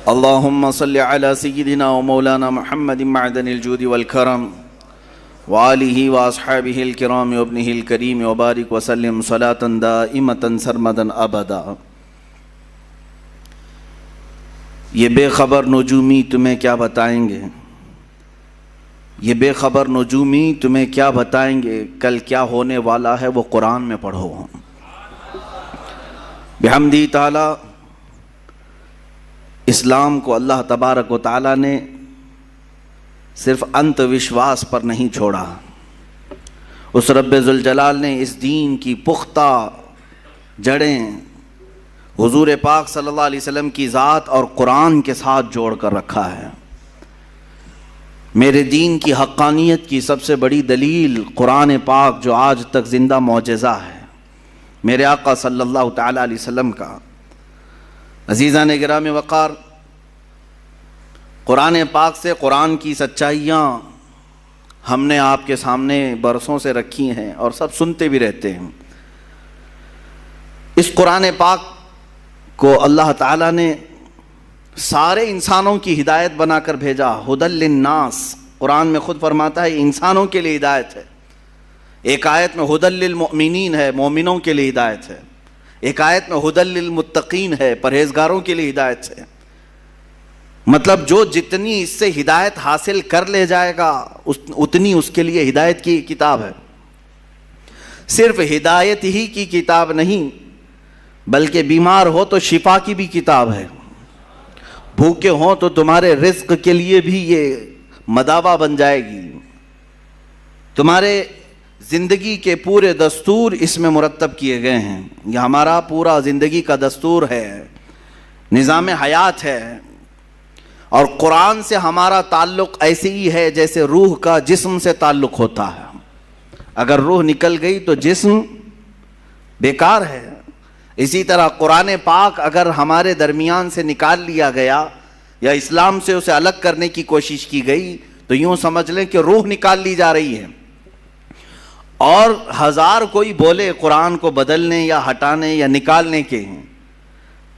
اللهم صل على سيدنا ومولانا محمد معدن الجود والكرم وآله وأصحابه الكرام وابنه الكريم وبارك وسلم صلاة دائمة سرمدا أبدا۔ یہ بے خبر نجومی تمہیں کیا بتائیں گے، یہ بے خبر نجومی تمہیں کیا بتائیں گے، کل کیا ہونے والا ہے وہ قرآن میں پڑھو۔ بحمدی تعالی اسلام کو اللہ تبارک و تعالیٰ نے صرف انت وشواس پر نہیں چھوڑا، اس رب ذوالجلال نے اس دین کی پختہ جڑیں حضور پاک صلی اللہ علیہ وسلم کی ذات اور قرآن کے ساتھ جوڑ کر رکھا ہے۔ میرے دین کی حقانیت کی سب سے بڑی دلیل قرآن پاک جو آج تک زندہ معجزہ ہے، میرے آقا صلی اللہ تعالیٰ علیہ وسلم کا۔ عزیزان گرامی وقار، قرآن پاک سے قرآن کی سچائیاں ہم نے آپ کے سامنے برسوں سے رکھی ہیں اور سب سنتے بھی رہتے ہیں۔ اس قرآن پاک کو اللہ تعالیٰ نے سارے انسانوں کی ہدایت بنا کر بھیجا۔ ھدی للناس، قرآن میں خود فرماتا ہے انسانوں کے لیے ہدایت ہے۔ ایک آیت میں ھدی للمؤمنین ہے، مومنوں کے لیے ہدایت ہے۔ ایک آیت میں ھدی للمتقین ہے، پرہیزگاروں کے لیے ہدایت ہے۔ مطلب جو جتنی اس سے ہدایت حاصل کر لے جائے گا اتنی اس کے لیے ہدایت کی کتاب ہے۔ صرف ہدایت ہی کی کتاب نہیں بلکہ بیمار ہو تو شفا کی بھی کتاب ہے، بھوکے ہوں تو تمہارے رزق کے لیے بھی یہ مداوا بن جائے گی۔ تمہارے زندگی کے پورے دستور اس میں مرتب کیے گئے ہیں۔ یہ ہمارا پورا زندگی کا دستور ہے، نظام حیات ہے۔ اور قرآن سے ہمارا تعلق ایسے ہی ہے جیسے روح کا جسم سے تعلق ہوتا ہے۔ اگر روح نکل گئی تو جسم بیکار ہے۔ اسی طرح قرآن پاک اگر ہمارے درمیان سے نکال لیا گیا یا اسلام سے اسے الگ کرنے کی کوشش کی گئی تو یوں سمجھ لیں کہ روح نکال لی جا رہی ہے۔ اور ہزار کوئی بولے قرآن کو بدلنے یا ہٹانے یا نکالنے کے ہیں،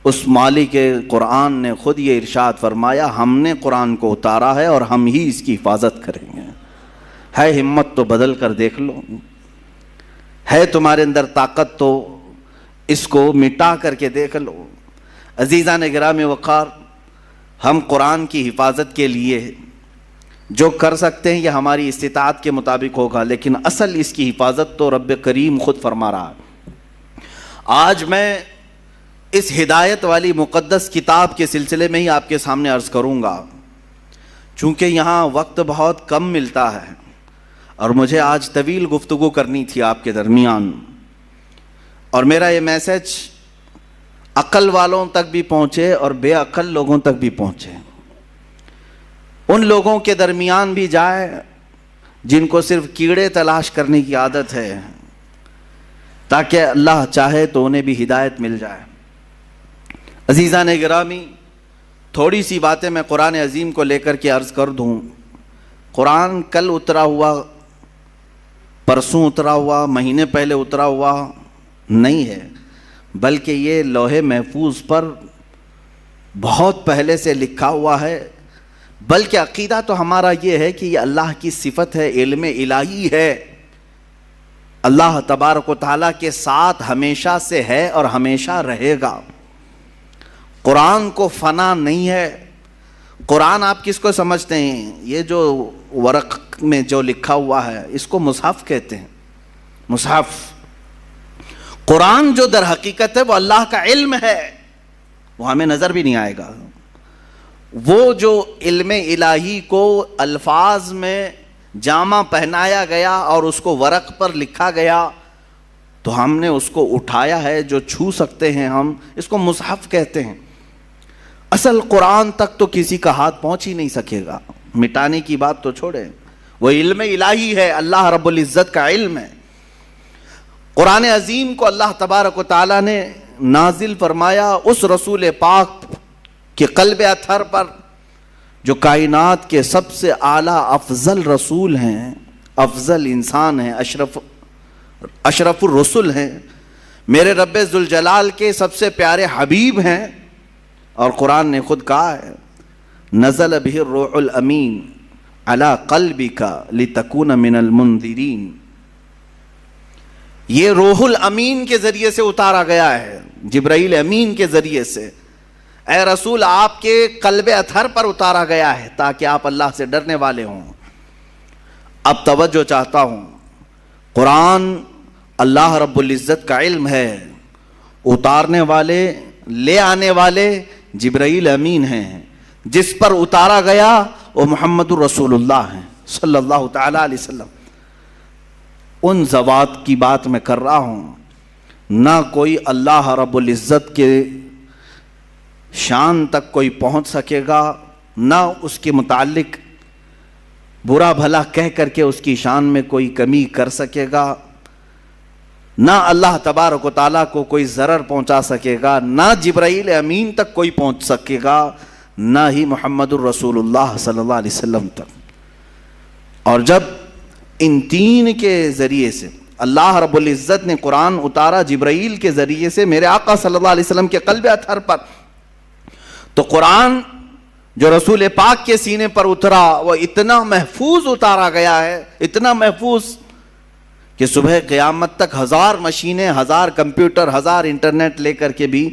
اس مالک قرآن نے خود یہ ارشاد فرمایا ہم نے قرآن کو اتارا ہے اور ہم ہی اس کی حفاظت کریں گے۔ ہے ہمت تو بدل کر دیکھ لو، ہے تمہارے اندر طاقت تو اس کو مٹا کر کے دیکھ لو۔ عزیزان گرامی وقار، ہم قرآن کی حفاظت کے لیے جو کر سکتے ہیں یہ ہماری استطاعت کے مطابق ہوگا، لیکن اصل اس کی حفاظت تو رب کریم خود فرما رہا ہے۔ آج میں اس ہدایت والی مقدس کتاب کے سلسلے میں ہی آپ کے سامنے عرض کروں گا، چونکہ یہاں وقت بہت کم ملتا ہے اور مجھے آج طویل گفتگو کرنی تھی آپ کے درمیان، اور میرا یہ میسج عقل والوں تک بھی پہنچے اور بے عقل لوگوں تک بھی پہنچے، ان لوگوں کے درمیان بھی جائے جن کو صرف کیڑے تلاش کرنے کی عادت ہے، تاکہ اللہ چاہے تو انہیں بھی ہدایت مل جائے۔ عزیزان گرامی، تھوڑی سی باتیں میں قرآن عظیم کو لے کر کے عرض کر دوں۔ قرآن کل اترا ہوا، پرسوں اترا ہوا، مہینے پہلے اترا ہوا نہیں ہے، بلکہ یہ لوح محفوظ پر بہت پہلے سے لکھا ہوا ہے۔ بلکہ عقیدہ تو ہمارا یہ ہے کہ یہ اللہ کی صفت ہے، علم الہی ہے، اللہ تبارک و تعالیٰ کے ساتھ ہمیشہ سے ہے اور ہمیشہ رہے گا۔ قرآن کو فنا نہیں ہے۔ قرآن آپ کس کو سمجھتے ہیں؟ یہ جو ورق میں جو لکھا ہوا ہے اس کو مصحف کہتے ہیں، مصحف۔ قرآن جو در حقیقت ہے وہ اللہ کا علم ہے، وہ ہمیں نظر بھی نہیں آئے گا۔ وہ جو علم الہی کو الفاظ میں جامہ پہنایا گیا اور اس کو ورق پر لکھا گیا تو ہم نے اس کو اٹھایا ہے، جو چھو سکتے ہیں ہم اس کو مصحف کہتے ہیں۔ اصل قرآن تک تو کسی کا ہاتھ پہنچ ہی نہیں سکے گا، مٹانے کی بات تو چھوڑیں، وہ علم الہی ہے، اللہ رب العزت کا علم ہے۔ قرآن عظیم کو اللہ تبارک و تعالیٰ نے نازل فرمایا اس رسول پاک کے قلب اطہر پر جو کائنات کے سب سے اعلیٰ افضل رسول ہیں، افضل انسان ہیں، اشرف الرسل ہیں، میرے رب ذوالجلال کے سب سے پیارے حبیب ہیں، اور قرآن نے خود کہا ہے نزل بہ الروح الامین علی قلبک لتکون من المنذرین، یہ روح الامین کے ذریعے سے اتارا گیا ہے، جبرائیل امین کے ذریعے سے اے رسول آپ کے قلب اطہر پر اتارا گیا ہے تاکہ آپ اللہ سے ڈرنے والے ہوں۔ اب توجہ چاہتا ہوں، قرآن اللہ رب العزت کا علم ہے، اتارنے والے لے آنے والے جبرائیل امین ہیں، جس پر اتارا گیا وہ محمد الرسول اللہ ہیں صلی اللہ تعالی علیہ وسلم۔ ان ذوات کی بات میں کر رہا ہوں، نہ کوئی اللہ رب العزت کے شان تک کوئی پہنچ سکے گا، نہ اس کے متعلق برا بھلا کہہ کر کے اس کی شان میں کوئی کمی کر سکے گا، نہ اللہ تبارک و تعالیٰ کو کوئی ضرر پہنچا سکے گا، نہ جبرائیل امین تک کوئی پہنچ سکے گا، نہ ہی محمد الرسول اللہ صلی اللہ علیہ وسلم تک۔ اور جب ان تین کے ذریعے سے اللہ رب العزت نے قرآن اتارا جبرائیل کے ذریعے سے میرے آقا صلی اللہ علیہ وسلم کے قلب اطہر پر، تو قرآن جو رسول پاک کے سینے پر اترا وہ اتنا محفوظ اتارا گیا ہے، اتنا محفوظ کہ صبح قیامت تک 1000 مشینیں، 1000 کمپیوٹر، 1000 انٹرنیٹ لے کر کے بھی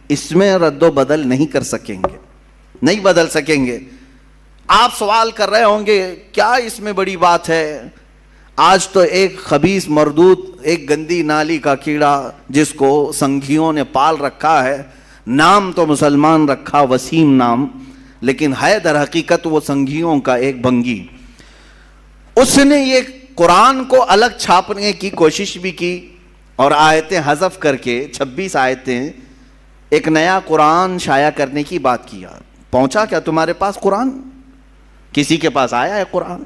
اس میں رد و بدل نہیں کر سکیں گے، نہیں بدل سکیں گے۔ آپ سوال کر رہے ہوں گے کیا اس میں بڑی بات ہے؟ آج تو ایک خبیث مردود، ایک گندی نالی کا کیڑا جس کو سنگھیوں نے پال رکھا ہے، نام تو مسلمان رکھا وسیم نام، لیکن ہے در حقیقت وہ سنگھیوں کا ایک بنگی، اس نے یہ قرآن کو الگ چھاپنے کی کوشش بھی کی اور آیتیں حذف کر کے 26 آیتیں ایک نیا قرآن شائع کرنے کی بات کیا۔ پہنچا کیا تمہارے پاس قرآن؟ کسی کے پاس آیا ہے قرآن؟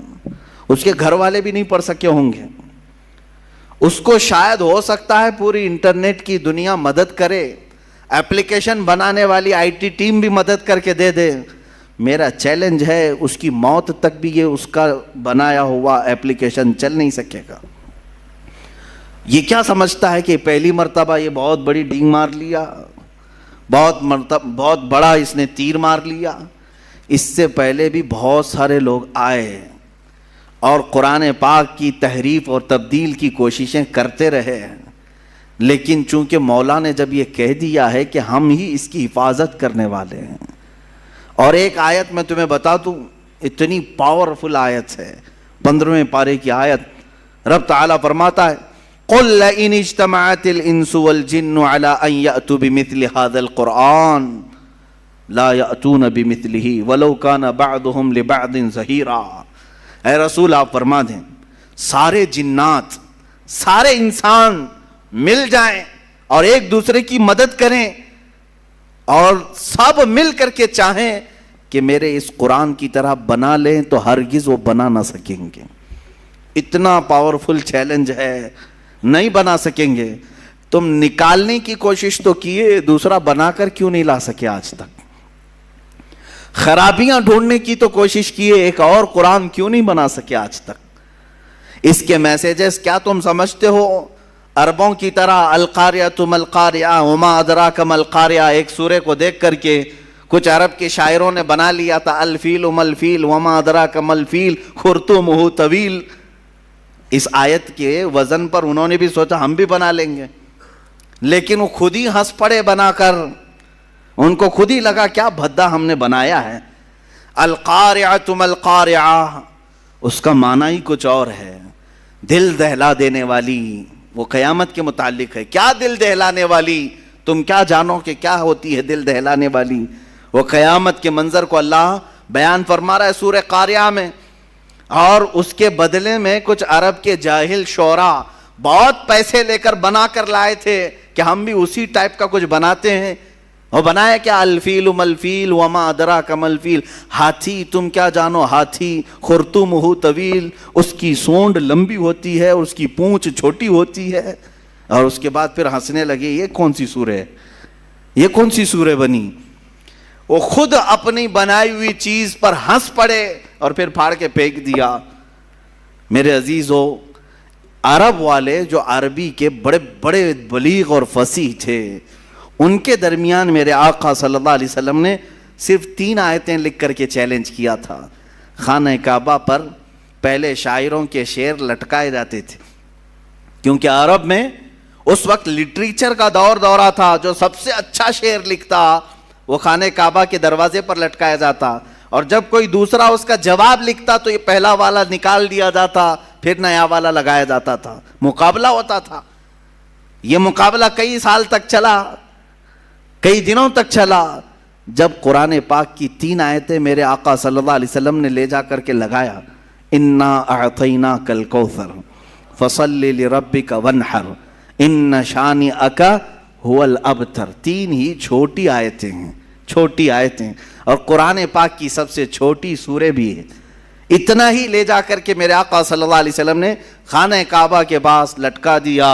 اس کے گھر والے بھی نہیں پڑھ سکے ہوں گے، اس کو شاید ہو سکتا ہے پوری انٹرنیٹ کی دنیا مدد کرے، ایپلیکیشن بنانے والی آئی ٹی ٹیم بھی مدد کر کے دے دے۔ میرا چیلنج ہے اس کی موت تک بھی یہ اس کا بنایا ہوا ایپلیکیشن چل نہیں سکے گا۔ یہ کیا سمجھتا ہے کہ پہلی مرتبہ یہ بہت بڑی ڈینگ مار لیا، بہت بڑا اس نے تیر مار لیا؟ اس سے پہلے بھی بہت سارے لوگ آئے اور قرآن پاک کی تحریف اور تبدیل کی کوششیں کرتے رہے، لیکن چونکہ مولا نے جب یہ کہہ دیا ہے کہ ہم ہی اس کی حفاظت کرنے والے ہیں۔ اور ایک آیت میں تمہیں بتا دوں، اتنی پاورفل آیت ہے، 15ویں پارے کی آیت، رب تعالیٰ فرماتا ہے قُلْ لَئِنِ اجْتَمَعَتِ الْإِنسُ وَالْجِنُّ عَلَىٰ أَن يَأْتُوا بِمِثْلِ هَذَا الْقُرْآنِ لَا يَأْتُونَ بِمِثْلِهِ وَلَوْ كَانَ بَعْضُهُمْ لِبَعْضٍ ظَهِيرًا۔ اے رسول آپ فرما دیں سارے جنات، سارے انسان مل جائیں اور ایک دوسرے کی مدد کریں اور سب مل کر کے چاہیں کہ میرے اس قرآن کی طرح بنا لیں تو ہرگز وہ بنا نہ سکیں گے۔ اتنا پاورفل چیلنج ہے، نہیں بنا سکیں گے۔ تم نکالنے کی کوشش تو کیے، دوسرا بنا کر کیوں نہیں لا سکے آج تک؟ خرابیاں ڈھونڈنے کی تو کوشش کیے، ایک اور قرآن کیوں نہیں بنا سکے آج تک؟ اس کے میسیجز کیا تم سمجھتے ہو عربوں کی طرح القاریہ ما القاریہ وما ادراک ما القاریہ؟ ایک سورے کو دیکھ کر کے کچھ عرب کے شاعروں نے بنا لیا تھا الفیل ما الفیل وما ادراک ما الفیل خرطومہ طویل۔ اس آیت کے وزن پر انہوں نے بھی سوچا ہم بھی بنا لیں گے، لیکن وہ خود ہی ہنس پڑے بنا کر، ان کو خود ہی لگا کیا بھدا ہم نے بنایا ہے۔ القاریہ ما القاریہ اس کا معنی ہی کچھ اور ہے، دل دہلا دینے والی۔ وہ قیامت کے متعلق ہے، کیا دل دہلانے والی؟ تم کیا جانو کہ کیا ہوتی ہے دل دہلانے والی؟ وہ قیامت کے منظر کو اللہ بیان فرما رہا ہے سورہ قاریہ میں، اور اس کے بدلے میں کچھ عرب کے جاہل شعراء بہت پیسے لے کر بنا کر لائے تھے کہ ہم بھی اسی ٹائپ کا کچھ بناتے ہیں۔ وہ بنایا کیا؟ الفیل ملفیل وما ادراک ما الفیل، ہاتھی تم کیا جانو ہاتھی، خرطومہ طویل، اس کی سونڈ لمبی ہوتی ہے اور اس کی پونچھ چھوٹی ہوتی ہے۔ اور اس کے بعد پھر ہنسنے لگے یہ کون سی سورہ ہے، یہ کون سی سورہ بنی؟ وہ خود اپنی بنائی ہوئی چیز پر ہنس پڑے اور پھر پھاڑ کے پھینک دیا۔ میرے عزیزو، عرب والے جو عربی کے بڑے بڑے بلیغ اور فصیح تھے، ان کے درمیان میرے آقا صلی اللہ علیہ وسلم نے صرف 3 آیتیں لکھ کر کے چیلنج کیا تھا. خانہ کعبہ پر پہلے شاعروں کے شعر لٹکائے جاتے تھے، کیونکہ عرب میں اس وقت لٹریچر کا دورہ تھا. جو سب سے اچھا شعر لکھتا وہ خانہ کعبہ کے دروازے پر لٹکایا جاتا، اور جب کوئی دوسرا اس کا جواب لکھتا تو یہ پہلا والا نکال دیا جاتا، پھر نیا والا لگایا جاتا تھا. مقابلہ ہوتا تھا. یہ مقابلہ کئی سال تک چلا، کئی دنوں تک چلا. جب قرآن پاک کی 3 آیتیں میرے آقا صلی اللہ علیہ وسلم نے لے جا کر کے لگایا، انا اعطیناک الکوثر فصل لربک وانحر ان شانئک هو الابتر. 3 ہی چھوٹی آیتیں ہیں، چھوٹی آیتیں، اور قرآن پاک کی سب سے چھوٹی سورہ بھی ہے. اتنا ہی لے جا کر کے میرے آقا صلی اللہ علیہ وسلم نے خانہ کعبہ کے پاس لٹکا دیا.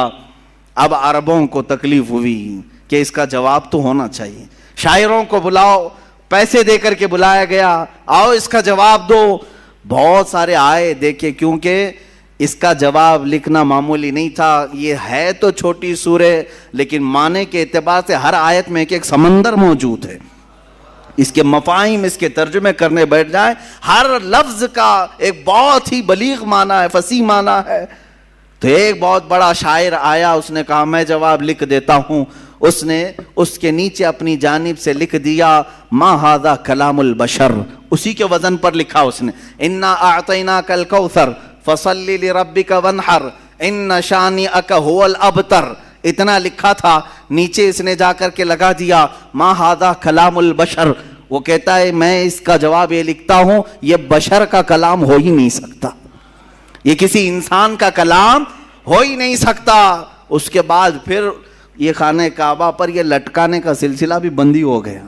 اب عربوں کو تکلیف ہوئی کہ اس کا جواب تو ہونا چاہیے. شاعروں کو بلاؤ، پیسے دے کر کے بلایا گیا، آؤ اس کا جواب دو. بہت سارے آئے دیکھے، کیونکہ اس کا جواب لکھنا معمولی نہیں تھا. یہ ہے تو چھوٹی سورہ، لیکن معنی کے اعتبار سے ہر آیت میں ایک سمندر موجود ہے. اس کے مفاہیم، اس کے ترجمے کرنے بیٹھ جائیں، ہر لفظ کا ایک بہت ہی بلیغ معنی ہے، فصیح معنی ہے. تو ایک بہت بڑا شاعر آیا، اس نے کہا میں جواب لکھ دیتا ہوں. اس نے اس کے نیچے اپنی جانب سے لکھ دیا ما ھذا کلام البشر. اسی کے وزن پر لکھا اس نے، انا اعطیناک الکوثر فصل لربک وانحر ان شانئک هو الابتر. اتنا لکھا تھا. نیچے اس نے جا کر کے لگا دیا ما ھذا کلام البشر. وہ کہتا ہے میں اس کا جواب یہ لکھتا ہوں، یہ بشر کا کلام ہو ہی نہیں سکتا، یہ کسی انسان کا کلام ہو ہی نہیں سکتا. اس کے بعد پھر یہ خانہ کعبہ پر یہ لٹکانے کا سلسلہ بھی بندی ہو گیا.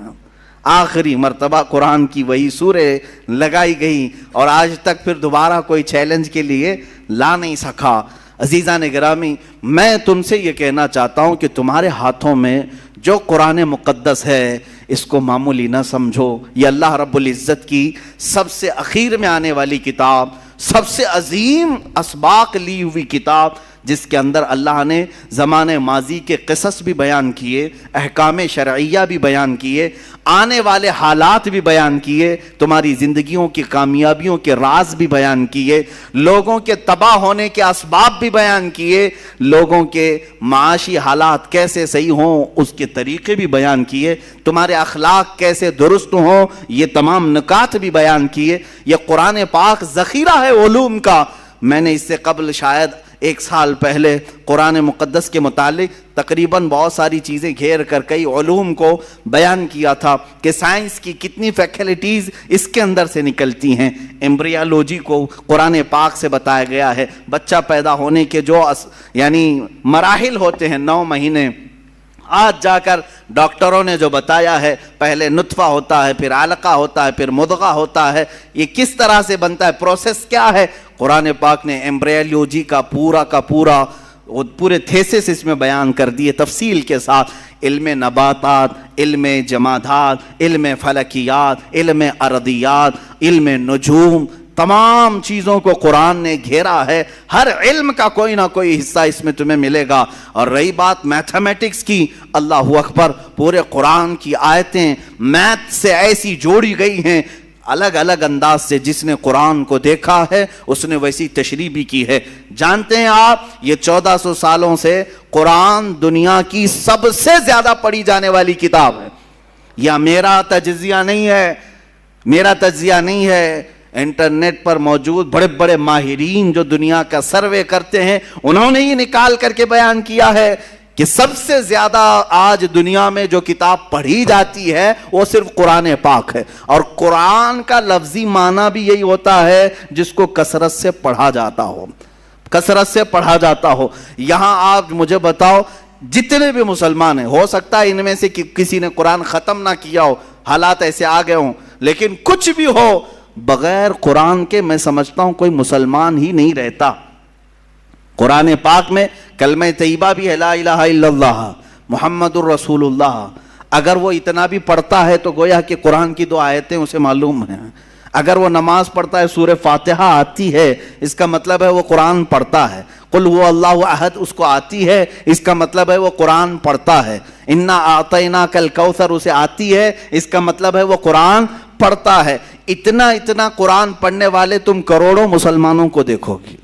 آخری مرتبہ قرآن کی وہی سورہ لگائی گئی، اور آج تک پھر دوبارہ کوئی چیلنج کے لیے لا نہیں سکا. عزیزان گرامی، میں تم سے یہ کہنا چاہتا ہوں کہ تمہارے ہاتھوں میں جو قرآن مقدس ہے اس کو معمولی نہ سمجھو. یہ اللہ رب العزت کی سب سے اخیر میں آنے والی کتاب، سب سے عظیم اسباق لی ہوئی کتاب، جس کے اندر اللہ نے زمانے ماضی کے قصص بھی بیان کیے، احکام شرعیہ بھی بیان کیے، آنے والے حالات بھی بیان کیے، تمہاری زندگیوں کی کامیابیوں کے راز بھی بیان کیے، لوگوں کے تباہ ہونے کے اسباب بھی بیان کیے، لوگوں کے معاشی حالات کیسے صحیح ہوں اس کے طریقے بھی بیان کیے، تمہارے اخلاق کیسے درست ہوں یہ تمام نکات بھی بیان کیے. یہ قرآن پاک ذخیرہ ہے علوم کا. میں نے اس سے قبل شاید 1 سال پہلے قرآن مقدس کے متعلق تقریباً بہت ساری چیزیں گھیر کر کئی علوم کو بیان کیا تھا کہ سائنس کی کتنی فیکلٹیز اس کے اندر سے نکلتی ہیں. ایمبریالوجی کو قرآن پاک سے بتایا گیا ہے. بچہ پیدا ہونے کے جو یعنی مراحل ہوتے ہیں 9 مہینے، آج جا کر ڈاکٹروں نے جو بتایا ہے، پہلے نطفہ ہوتا ہے، پھر علقہ ہوتا ہے، پھر مضغہ ہوتا ہے. یہ کس طرح سے بنتا ہے، پروسیس کیا ہے، قرآن پاک نے ایمبریالوجی کا پورے تھیسس اس میں بیان کر دیے تفصیل کے ساتھ. علم نباتات، علم جمادات، علم فلکیات، علم ارضیات، علم نجوم، تمام چیزوں کو قرآن نے گھیرا ہے. ہر علم کا کوئی نہ کوئی حصہ اس میں تمہیں ملے گا. اور رہی بات میتھمیٹکس کی، اللہ اکبر، پورے قرآن کی آیتیں میتھ سے ایسی جوڑی گئی ہیں الگ الگ انداز سے. جس نے قرآن کو دیکھا ہے اس نے ویسی تشریح بھی کی ہے. جانتے ہیں آپ، یہ 1400 سالوں سے قرآن دنیا کی سب سے زیادہ پڑھی جانے والی کتاب ہے. یا میرا تجزیہ نہیں ہے، میرا تجزیہ نہیں ہے، انٹرنیٹ پر موجود بڑے بڑے ماہرین جو دنیا کا سروے کرتے ہیں انہوں نے یہ نکال کر کے بیان کیا ہے کہ سب سے زیادہ آج دنیا میں جو کتاب پڑھی جاتی ہے وہ صرف قرآن پاک ہے. اور قرآن کا لفظی معنی بھی یہی ہوتا ہے جس کو کثرت سے پڑھا جاتا ہو، کثرت سے پڑھا جاتا ہو. یہاں آپ مجھے بتاؤ، جتنے بھی مسلمان ہیں، ہو سکتا ہے ان میں سے کسی نے قرآن ختم نہ کیا ہو، حالات ایسے آ گئے ہوں، لیکن کچھ بھی ہو، بغیر قرآن کے میں سمجھتا ہوں کوئی مسلمان ہی نہیں رہتا. قرآن پاک میں کلمہ طیبہ بھی ہے، لا الہ الا اللہ محمد الرسول اللہ. اگر وہ اتنا بھی پڑھتا ہے تو گویا کہ قرآن کی 2 آیتیں اسے معلوم ہیں. اگر وہ نماز پڑھتا ہے، سورہ فاتحہ آتی ہے، اس کا مطلب ہے وہ قرآن پڑھتا ہے. قل هو اللہ احد اس کو آتی ہے، اس کا مطلب ہے وہ قرآن پڑھتا ہے. انا اعطیناک الکوثر اسے آتی ہے، اس کا مطلب ہے وہ قرآن پڑھتا ہے. اتنا قرآن پڑھنے والے تم کروڑوں مسلمانوں کو دیکھو گی،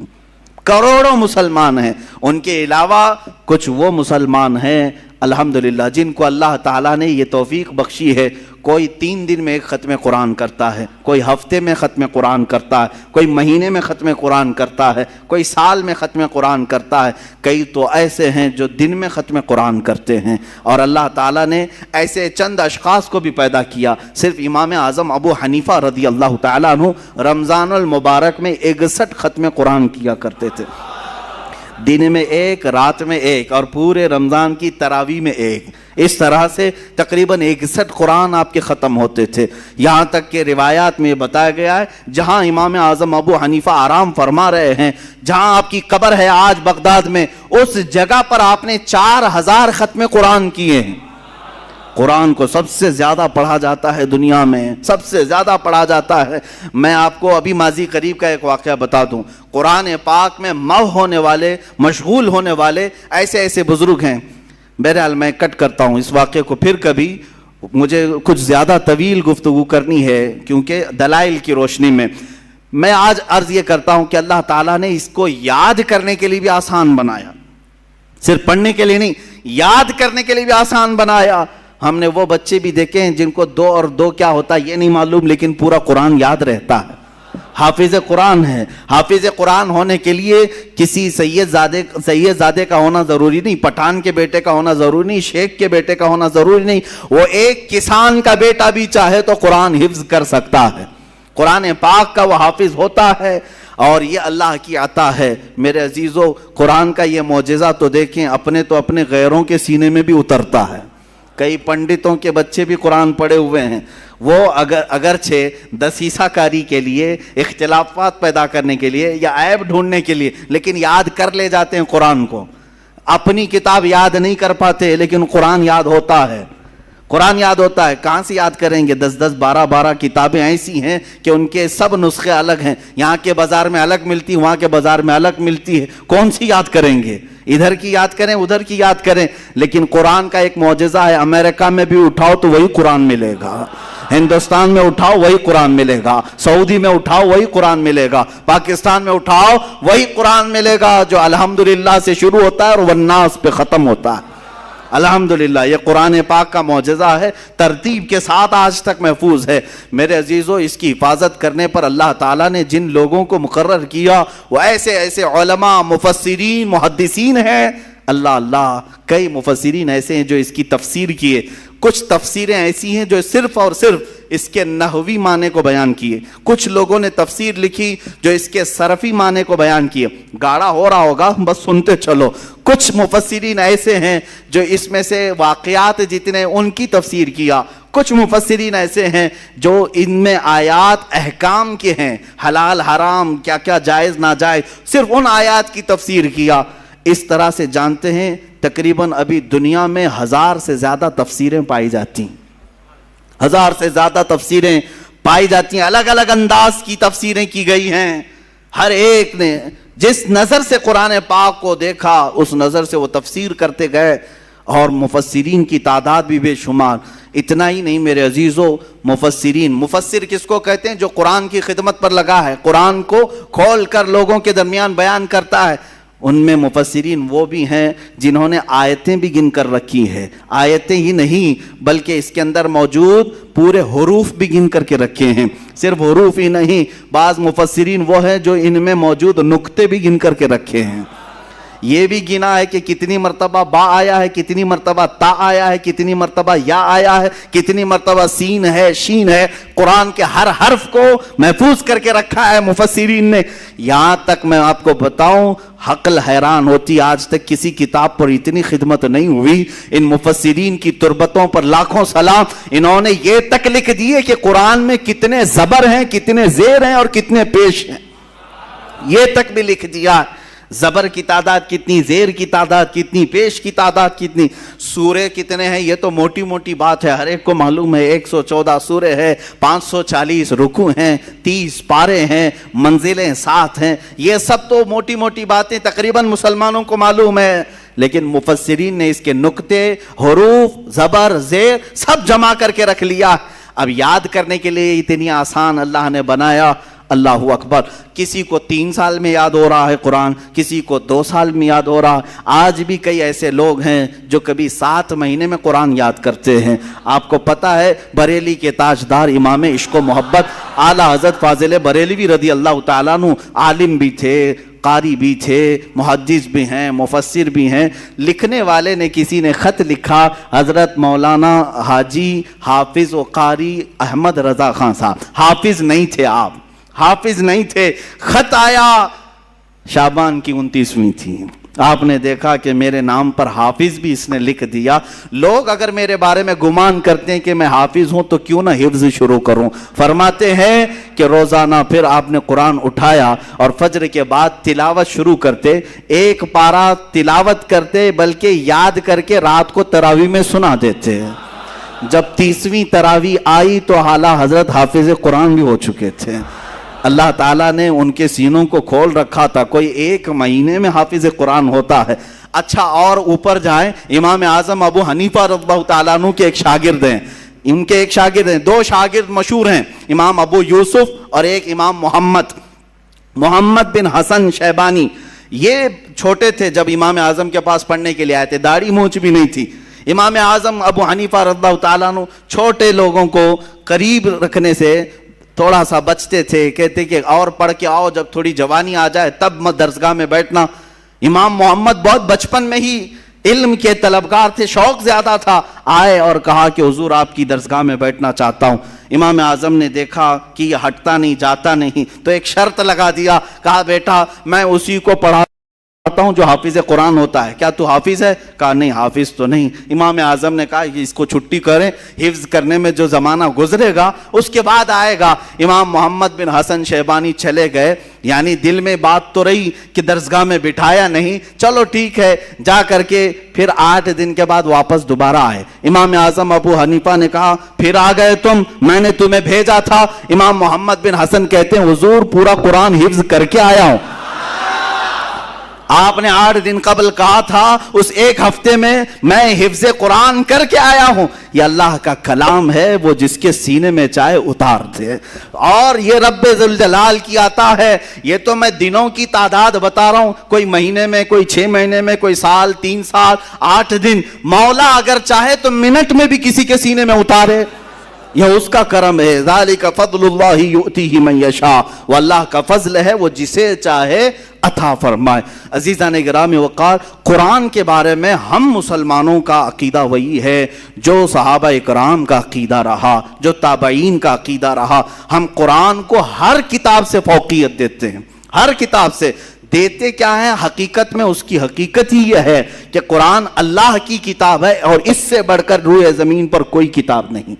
کروڑوں مسلمان ہیں. ان کے علاوہ کچھ وہ مسلمان ہیں الحمدللہ جن کو اللہ تعالیٰ نے یہ توفیق بخشی ہے، کوئی 3 دن میں ایک ختم قرآن کرتا ہے، کوئی ہفتے میں ختم قرآن کرتا ہے، کوئی مہینے میں ختم قرآن کرتا ہے، کوئی سال میں ختم قرآن کرتا ہے. کئی تو ایسے ہیں جو دن میں ختم قرآن کرتے ہیں. اور اللہ تعالیٰ نے ایسے چند اشخاص کو بھی پیدا کیا. صرف امام اعظم ابو حنیفہ رضی اللہ تعالیٰ عنہ رمضان المبارک میں 61 ختم قرآن کیا کرتے تھے، دن میں 1، رات میں 1، اور پورے رمضان کی تراویح میں 1. اس طرح سے تقریباً 61 قرآن آپ کے ختم ہوتے تھے. یہاں تک کہ روایات میں بتایا گیا ہے جہاں امام اعظم ابو حنیفہ آرام فرما رہے ہیں، جہاں آپ کی قبر ہے آج بغداد میں، اس جگہ پر آپ نے 4000 ختم قرآن کیے ہیں. قرآن کو سب سے زیادہ پڑھا جاتا ہے دنیا میں، سب سے زیادہ پڑھا جاتا ہے. میں آپ کو ابھی ماضی قریب کا ایک واقعہ بتا دوں. قرآن پاک میں مو ہونے والے، مشغول ہونے والے ایسے بزرگ ہیں. بہرحال میں کٹ کرتا ہوں اس واقعے کو، پھر کبھی مجھے کچھ زیادہ طویل گفتگو کرنی ہے کیونکہ دلائل کی روشنی میں. میں آج عرض یہ کرتا ہوں کہ اللہ تعالیٰ نے اس کو یاد کرنے کے لیے بھی آسان بنایا، صرف پڑھنے کے لیے نہیں، یاد کرنے کے لیے بھی آسان بنایا. ہم نے وہ بچے بھی دیکھے ہیں جن کو 2 اور 2 کیا ہوتا ہے یہ نہیں معلوم، لیکن پورا قرآن یاد رہتا ہے، حافظ قرآن ہے. حافظ قرآن ہونے کے لیے کسی سید زادے کا ہونا ضروری نہیں، پٹھان کے بیٹے کا ہونا ضروری نہیں، شیخ کے بیٹے کا ہونا ضروری نہیں. وہ ایک کسان کا بیٹا بھی چاہے تو قرآن حفظ کر سکتا ہے. قرآن پاک کا وہ حافظ ہوتا ہے، اور یہ اللہ کی عطا ہے. میرے عزیزو، قرآن کا یہ معجزہ تو دیکھیں، اپنے تو اپنے غیروں کے سینے میں بھی اترتا ہے. کئی پنڈتوں کے بچے بھی قرآن پڑھے ہوئے ہیں، وہ اگرچہ دسیسہ کاری کے لیے، اختلافات پیدا کرنے کے لیے یا عیب ڈھونڈنے کے لیے، لیکن یاد کر لے جاتے ہیں قرآن کو. اپنی کتاب یاد نہیں کر پاتے لیکن قرآن یاد ہوتا ہے. قرآن یاد ہوتا ہے. کہاں سے یاد کریں گے؟ 10 12 کتابیں ایسی ہیں کہ ان کے سب نسخے الگ ہیں. یہاں کے بازار میں الگ ملتی، وہاں کے بازار میں الگ ملتی ہے. کون سی یاد کریں گے؟ ادھر کی یاد کریں، ادھر کی یاد کریں. لیکن قرآن کا ایک معجزہ ہے، امریکہ میں بھی اٹھاؤ تو وہی قرآن ملے گا، ہندوستان میں اٹھاؤ وہی قرآن ملے گا، سعودی میں اٹھاؤ وہی قرآن ملے گا، پاکستان میں اٹھاؤ وہی قرآن ملے گا جو الحمدللہ سے شروع ہوتا ہے اور والناس پہ ختم ہوتا ہے. الحمدللہ یہ قرآن پاک کا معجزہ ہے، ترتیب کے ساتھ آج تک محفوظ ہے. میرے عزیزو، اس کی حفاظت کرنے پر اللہ تعالیٰ نے جن لوگوں کو مقرر کیا وہ ایسے علماء، مفسرین، محدثین ہیں. اللہ کئی مفسرین ایسے ہیں جو اس کی تفسیر کیے. کچھ تفسیریں ایسی ہیں جو صرف اور صرف اس کے نحوی معنی کو بیان کیے. کچھ لوگوں نے تفسیر لکھی جو اس کے صرفی معنی کو بیان کیے. گاڑا ہو رہا ہوگا، بس سنتے چلو. کچھ مفسرین ایسے ہیں جو اس میں سے واقعات جتنے ان کی تفسیر کیا. کچھ مفسرین ایسے ہیں جو ان میں آیات احکام کے ہیں، حلال حرام، کیا کیا جائز ناجائز، صرف ان آیات کی تفسیر کیا. اس طرح سے جانتے ہیں تقریباً ابھی دنیا میں 1000 سے زیادہ تفسیریں پائی جاتی ہیں. 1000 سے زیادہ تفسیریں پائی جاتی ہیں. الگ الگ انداز کی تفسیریں کی گئی ہیں. ہر ایک نے جس نظر سے قرآن پاک کو دیکھا اس نظر سے وہ تفسیر کرتے گئے، اور مفسرین کی تعداد بھی بے شمار. اتنا ہی نہیں میرے عزیزو، مفسر کس کو کہتے ہیں؟ جو قرآن کی خدمت پر لگا ہے، قرآن کو کھول کر لوگوں کے درمیان بیان کرتا ہے. ان میں مفسرین وہ بھی ہیں جنہوں نے آیتیں بھی گن کر رکھی ہیں. آیتیں ہی نہیں بلکہ اس کے اندر موجود پورے حروف بھی گن کر کے رکھے ہیں. صرف حروف ہی نہیں، بعض مفسرین وہ ہیں جو ان میں موجود نقطے بھی گن کر کے رکھے ہیں. یہ بھی گنا ہے کہ کتنی مرتبہ با آیا ہے، کتنی مرتبہ تا آیا ہے، کتنی مرتبہ یا آیا ہے، کتنی مرتبہ سین ہے، شین ہے. قرآن کے ہر حرف کو محفوظ کر کے رکھا ہے مفسرین نے. یہاں تک میں آپ کو بتاؤں، عقل حیران ہوتی، آج تک کسی کتاب پر اتنی خدمت نہیں ہوئی. ان مفسرین کی تربتوں پر لاکھوں سلام. انہوں نے یہ تک لکھ دیے کہ قرآن میں کتنے زبر ہیں، کتنے زیر ہیں اور کتنے پیش ہیں، یہ تک بھی لکھ دیا. زبر کی تعداد کتنی، زیر کی تعداد کتنی، پیش کی تعداد کتنی، سورے کتنے ہیں، یہ تو موٹی موٹی بات ہے، ہر ایک کو معلوم ہے۔ 114 سورے ہیں، 540 رکوع ہیں، 30 پارے ہیں، منزلیں 7 ہیں، یہ سب تو موٹی موٹی باتیں تقریباً مسلمانوں کو معلوم ہے، لیکن مفسرین نے اس کے نقطے، حروف، زبر، زیر سب جمع کر کے رکھ لیا۔ اب یاد کرنے کے لیے اتنی آسان اللہ نے بنایا۔ اللہ اکبر، کسی کو 3 سال میں یاد ہو رہا ہے قرآن، کسی کو 2 سال میں یاد ہو رہا ہے۔ آج بھی کئی ایسے لوگ ہیں جو کبھی 7 مہینے میں قرآن یاد کرتے ہیں۔ آپ کو پتا ہے بریلی کے تاجدار امام عشق و محبت اعلیٰ حضرت فاضل بریلوی رضی اللہ تعالیٰ عنہ عالم بھی تھے، قاری بھی تھے، محدث بھی ہیں، مفسر بھی ہیں۔ لکھنے والے نے کسی نے خط لکھا، حضرت مولانا حاجی حافظ و قاری احمد رضا خان صاحب، حافظ نہیں تھے آپ، حافظ نہیں تھے۔ خط آیا، شعبان کی 29ویں تھی، آپ نے دیکھا کہ میرے نام پر حافظ بھی اس نے لکھ دیا۔ لوگ اگر میرے بارے میں گمان کرتے ہیں کہ میں حافظ ہوں تو کیوں نہ حفظ شروع کروں۔ فرماتے ہیں کہ روزانہ پھر آپ نے قرآن اٹھایا اور فجر کے بعد تلاوت شروع کرتے، ایک پارہ تلاوت کرتے بلکہ یاد کر کے رات کو تراویح میں سنا دیتے۔ جب 30ویں تراویح آئی تو اعلیٰ حضرت حافظ قرآن بھی ہو چکے تھے۔ اللہ تعالیٰ نے ان کے سینوں کو کھول رکھا تھا، کوئی 1 مہینے میں حافظ قرآن ہوتا ہے۔ اچھا، اور اوپر جائیں، امام اعظم ابو حنیفہ رضی اللہ تعالیٰ عنہ کے ایک شاگرد ہیں، ان کے ایک شاگرد ہیں، 2 شاگرد مشہور ہیں، امام ابو یوسف اور ایک امام محمد بن حسن شیبانی۔ یہ چھوٹے تھے جب امام اعظم کے پاس پڑھنے کے لیے آئے تھے، داڑھی مونچھ بھی نہیں تھی۔ امام اعظم ابو حنیفہ رضی اللہ تعالیٰ عنہ چھوٹے لوگوں کو قریب رکھنے سے تھوڑا سا بچتے تھے، کہتے کہ اور پڑھ کے آؤ، جب تھوڑی جوانی آ جائے تب درسگاہ میں بیٹھنا۔ امام محمد بہت بچپن میں ہی علم کے طلبگار تھے، شوق زیادہ تھا، آئے اور کہا کہ حضور آپ کی درسگاہ میں بیٹھنا چاہتا ہوں۔ امام اعظم نے دیکھا کہ یہ ہٹتا نہیں، جاتا نہیں، تو ایک شرط لگا دیا، کہا بیٹا میں اسی کو پڑھاتا ہوں جو حافظ قرآن ہوتا ہے، کیا تو حافظ ہے؟ کہا نہیں، حافظ تو نہیں۔ امام اعظم نے کہا کہ اس کو چھٹی کریں، حفظ کرنے میں جو زمانہ گزرے گا اس کے بعد آئے گا۔ امام محمد بن حسن شیبانی چلے گئے، یعنی دل میں بات تو رہی کہ درسگاہ میں بٹھایا نہیں، چلو ٹھیک ہے، جا کر کے پھر 8 دن کے بعد واپس دوبارہ آئے۔ امام اعظم ابو حنیفہ نے کہا پھر آ گئے تم، میں نے تمہیں بھیجا تھا۔ امام محمد بن حسن کہتے ہیں حضور پورا قرآن حفظ کر کے آیا ہوں، آپ نے 8 دن قبل کہا تھا، اس 1 ہفتے میں میں حفظ قرآن کر کے آیا ہوں۔ یہ اللہ کا کلام ہے، وہ جس کے سینے میں چاہے اتار دے، اور یہ رب ذوالجلال کی عطا ہے۔ یہ تو میں دنوں کی تعداد بتا رہا ہوں، کوئی مہینے میں، کوئی 6 مہینے میں، کوئی سال، 3 سال، 8 دن۔ مولا اگر چاہے تو منٹ میں بھی کسی کے سینے میں اتارے، یہ اس کا کرم ہے۔ ذالک فضل اللہ یؤتیہ من یشاء، وہ اللہ کا فضل ہے، وہ جسے چاہے عطا فرمائے۔ عزیزان گرامی وقار، قرآن کے بارے میں ہم مسلمانوں کا عقیدہ وہی ہے جو صحابہ اکرام کا عقیدہ رہا، جو تابعین کا عقیدہ رہا۔ ہم قرآن کو ہر کتاب سے فوقیت دیتے ہیں، ہر کتاب سے دیتے کیا ہے؟ حقیقت میں اس کی حقیقت ہی یہ ہے کہ قرآن اللہ کی کتاب ہے، اور اس سے بڑھ کر روئے زمین پر کوئی کتاب نہیں،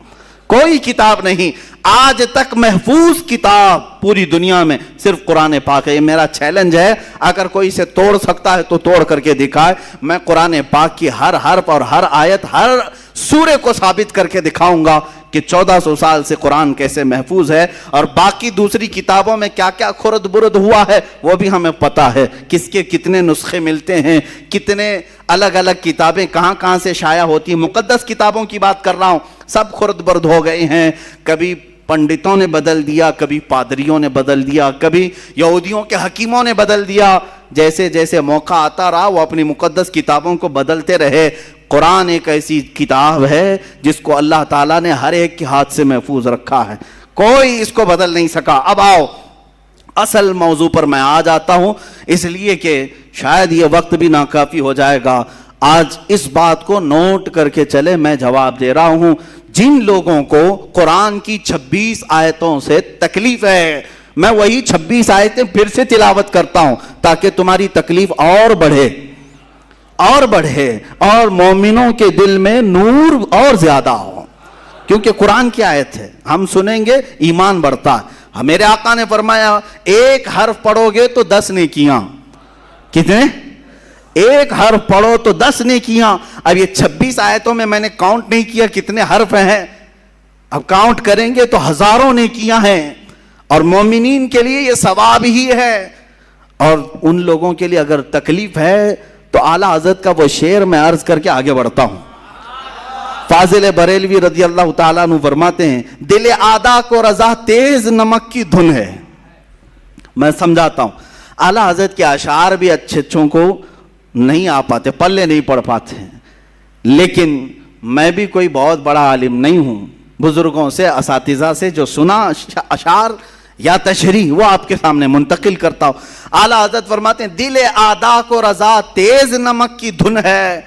کوئی کتاب نہیں۔ آج تک محفوظ کتاب پوری دنیا میں صرف قرآن پاک ہے۔ یہ میرا چیلنج ہے، اگر کوئی اسے توڑ سکتا ہے تو توڑ کر کے دکھائے۔ میں قرآن پاک کی ہر حرف اور ہر آیت، ہر سورے کو ثابت کر کے دکھاؤں گا کہ 1400 سال سے قرآن کیسے محفوظ ہے، اور باقی دوسری کتابوں میں کیا کیا خرد برد ہوا ہے وہ بھی ہمیں پتا ہے، کس کے کتنے نسخے ملتے ہیں، کتنے الگ الگ کتابیں کہاں کہاں سے شائع ہوتی ہیں۔ مقدس کتابوں کی بات کر رہا ہوں، سب خرد برد ہو گئے ہیں، کبھی پنڈتوں نے بدل دیا، کبھی پادریوں نے بدل دیا، کبھی یہودیوں کے حکیموں نے بدل دیا۔ جیسے جیسے موقع آتا رہا وہ اپنی مقدس کتابوں کو بدلتے رہے۔ قرآن ایک ایسی کتاب ہے جس کو اللہ تعالیٰ نے ہر ایک کے ہاتھ سے محفوظ رکھا ہے، کوئی اس کو بدل نہیں سکا۔ اب آؤ اصل موضوع پر میں آ جاتا ہوں، اس لیے کہ شاید یہ وقت بھی ناکافی ہو جائے گا۔ آج اس بات کو نوٹ کر کے چلے، میں جواب دے رہا ہوں جن لوگوں کو قرآن کی 26 آیتوں سے تکلیف ہے، میں وہی 26 آیتیں پھر سے تلاوت کرتا ہوں تاکہ تمہاری تکلیف اور بڑھے اور بڑھے، اور مومنوں کے دل میں نور اور زیادہ ہو، کیونکہ قرآن کی آیت ہے، ہم سنیں گے ایمان بڑھتا ہے۔ میرے آقا نے فرمایا 1 حرف پڑھو گے تو 10 نیکیاں، کتنے؟ ایک حرف پڑھو تو 10 نیکیاں. اب یہ 26 آیتوں میں نے کاؤنٹ نہیں کیا کتنے حرف ہیں, اب کاؤنٹ کریں گے تو ہزاروں نیکیاں ہیں, اور مومنین کے لیے یہ ثواب ہی ہے. اور ان لوگوں کے لیے اگر تکلیف ہے تو اعلیٰ حضرت کا وہ شعر میں عرض کر کے آگے بڑھتا ہوں. فاضل بریلوی رضی اللہ تعالیٰ عنہ فرماتے ہیں, دل آدھا کو رضا تیز نمک کی دھن ہے. میں سمجھاتا ہوں, اعلیٰ حضرت کے اشعار بھی اچھوں کو نہیں آ پاتے, پلے نہیں پڑھ پاتے ہیں, لیکن میں بھی کوئی بہت بڑا عالم نہیں ہوں. بزرگوں سے, اساتذہ سے جو سنا اشعار یا تشریح وہ آپ کے سامنے منتقل کرتا ہوں. اعلیٰ حضرت فرماتے ہیں, دل آدھا کو رضا تیز نمک کی دھن ہے,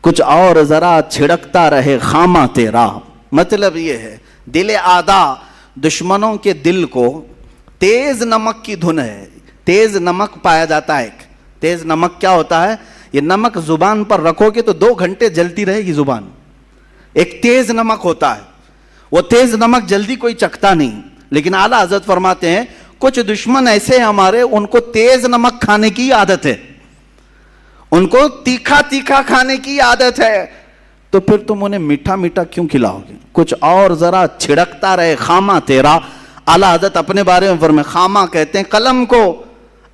کچھ اور ذرا چھڑکتا رہے خامہ تیرا. مطلب یہ ہے دل آدھا دشمنوں کے دل کو تیز نمک کی دھن ہے. تیز نمک پایا جاتا ہے. تیز نمک کیا ہوتا ہے؟ یہ نمک زبان پر رکھو گے تو 2 گھنٹے جلتی رہے گی زبان. ایک تیز نمک ہوتا ہے, وہ تیز نمک جلدی کوئی چکھتا نہیں. لیکن اعلیٰ حضرت فرماتے ہیں کچھ دشمن ایسے ہیں ہمارے, ان کو تیز نمک کھانے کی عادت ہے, ان کو تیکھا تیکھا کھانے کی عادت ہے, تو پھر تم انہیں میٹھا میٹھا کیوں کھلاؤ گے؟ کچھ اور ذرا چھڑکتا رہے خامہ تیرا. اعلیٰ حضرت اپنے بارے میں فرمائے, خامہ کہتے ہیں قلم کو,